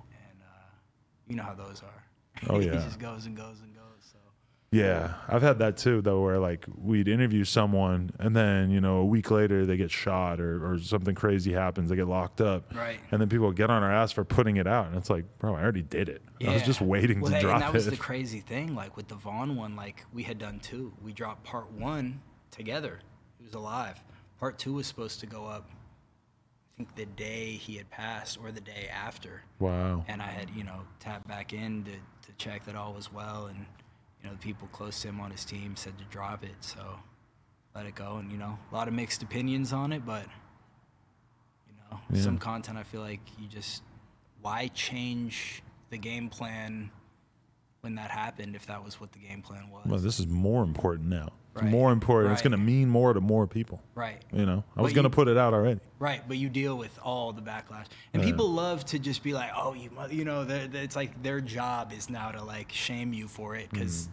You know how those are. Oh, yeah. It just goes and goes and goes. So. Yeah, I've had that too, though, where like we'd interview someone and then, a week later they get shot or something crazy happens. They get locked up. Right. And then people get on our ass for putting it out. And it's like, bro, I already did it. I was just waiting to drop it. And that was the crazy thing. Like with the Vaughn one, like we had done 2. We dropped part 1 together. It was alive. Part 2 was supposed to go up the day he had passed or the day after. Wow. And I had, tapped back in to check that all was well. And, the people close to him on his team said to drop it. So let it go. And, a lot of mixed opinions on it. But, some content I feel like why change the game plan when that happened if that was what the game plan was? Well, this is more important now. It's more important. It's going to mean more to more people. Right. I was going to put it out already. Right, but you deal with all the backlash. And people love to just be like, oh, it's like their job is now to like shame you for it because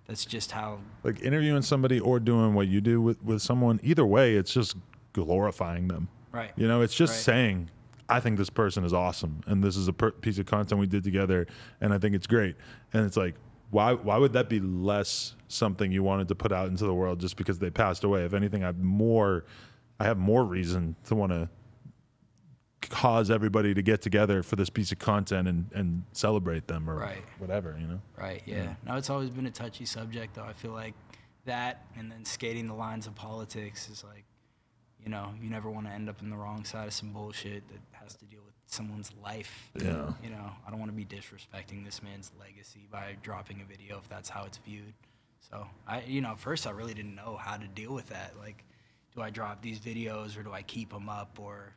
that's just how. Like interviewing somebody or doing what you do with someone, either way, it's just glorifying them. Right. It's just saying, I think this person is awesome and this is a piece of content we did together and I think it's great. And it's like, why would that be less something you wanted to put out into the world just because they passed away? If anything, I have more reason to want to cause everybody to get together for this piece of content and celebrate them or whatever, Right, yeah. No, it's always been a touchy subject, though. I feel like that and then skating the lines of politics is like, you never want to end up in the wrong side of some bullshit that has to deal with someone's life. Yeah. I don't want to be disrespecting this man's legacy by dropping a video if that's how it's viewed. So at first I really didn't know how to deal with that. Like, do I drop these videos or do I keep them up? Or,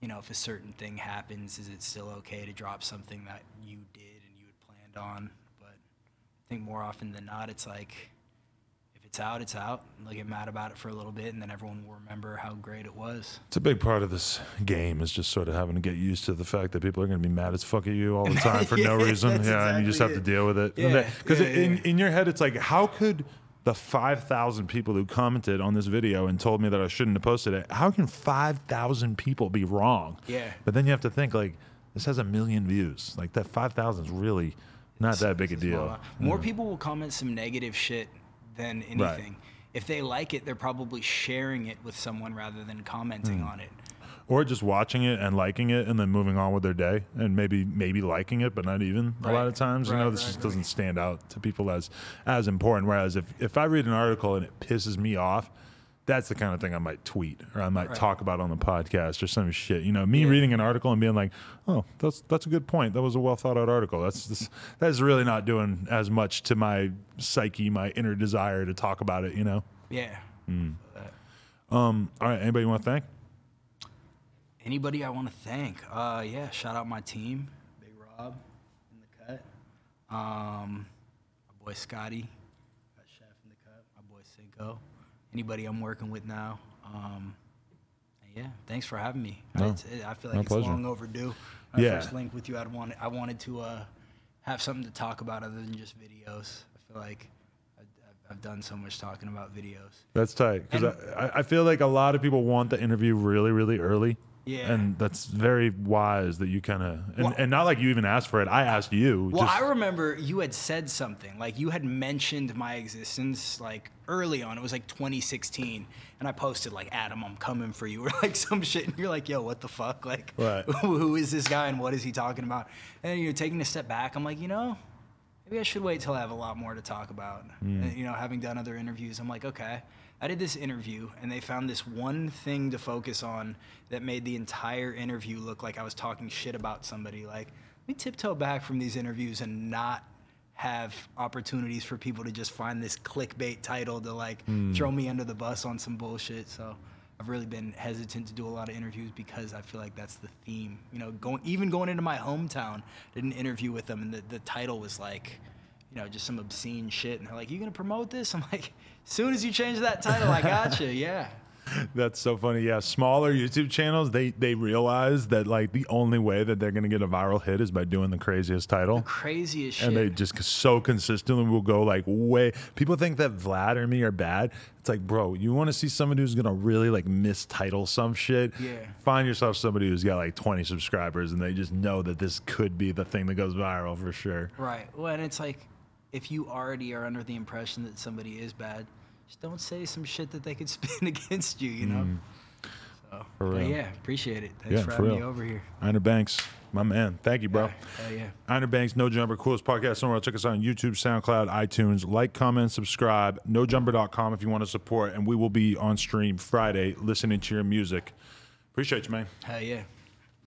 you know, if a certain thing happens, is it still okay to drop something that you did and you had planned on? But I think more often than not, it's like, if it's out, it's out. They'll get mad about it for a little bit, and then everyone will remember how great it was. It's a big part of this game is just sort of having to get used to the fact that people are going to be mad as fuck at you all the time for no reason. Yeah, exactly, and you just have to deal with it. Because in your head, it's like, how could the 5,000 people who commented on this video and told me that I shouldn't have posted it, how can 5,000 people be wrong? Yeah. But then you have to think, like, this has 1 million views. Like, that 5,000 is really not that big a deal. More people will comment some negative shit than anything. Right. If they like it, they're probably sharing it with someone rather than commenting on it. Or just watching it and liking it and then moving on with their day and maybe liking it, but not even a lot of times. You know, this just doesn't stand out to people as important. Whereas if I read an article and it pisses me off, that's the kind of thing I might tweet or I might talk about on the podcast or some shit. You know, me reading an article and being like, oh, that's a good point. That was a well thought out article. That's really not doing as much to my psyche, my inner desire to talk about it, you know? Yeah. All right. Anybody you want to thank? Anybody I want to thank? Yeah, shout out my team, Big Rob in the cut, my boy Scotty, got Chef in the cut, my boy Cinco, anybody I'm working with now. Yeah, thanks for having me. No, I feel like it's pleasure. Long overdue. My first link with you, I wanted to have something to talk about other than just videos. I feel like I've done so much talking about videos. That's tight because I feel like a lot of people want the interview really, really early. Yeah. And that's very wise that you kind of, and not like you even asked for it. I asked you. Well, I remember you had said something, like you had mentioned my existence like early on. It was like 2016. And I posted like, Adam, I'm coming for you, or like some shit. And you're like, yo, what the fuck? Like, who is this guy and what is he talking about? And you're taking a step back. I'm like, you know, maybe I should wait till I have a lot more to talk about. And, you know, having done other interviews, I'm like, okay. I did this interview, and they found this one thing to focus on that made the entire interview look like I was talking shit about somebody. Like, let me tiptoe back from these interviews and not have opportunities for people to just find this clickbait title to, like, throw me under the bus on some bullshit. So I've really been hesitant to do a lot of interviews because I feel like that's the theme. You know, going into my hometown, did an interview with them, and the title was like, you know, just some obscene shit. And they're like, you gonna promote this? I'm like, as soon as you change that title, I gotcha, yeah. That's so funny. Yeah, smaller YouTube channels, they realize that like the only way that they're gonna get a viral hit is by doing the craziest title. The craziest shit. And they just so consistently will go like way. People think that Vlad or me are bad. It's like, bro, you want to see somebody who's gonna really like mistitle some shit? Yeah. Find yourself somebody who's got like 20 subscribers and they just know that this could be the thing that goes viral for sure. Right. Well, and it's like, if you already are under the impression that somebody is bad, just don't say some shit that they could spin against you, you know? So, but yeah, appreciate it. Thanks for having me over here. Einer Banks, my man. Thank you, bro. Yeah. Einer Banks, No Jumper, coolest podcast somewhere. Check us out on YouTube, SoundCloud, iTunes. Like, comment, subscribe. NoJumper.com if you want to support. And we will be on stream Friday listening to your music. Appreciate you, man. Hell yeah.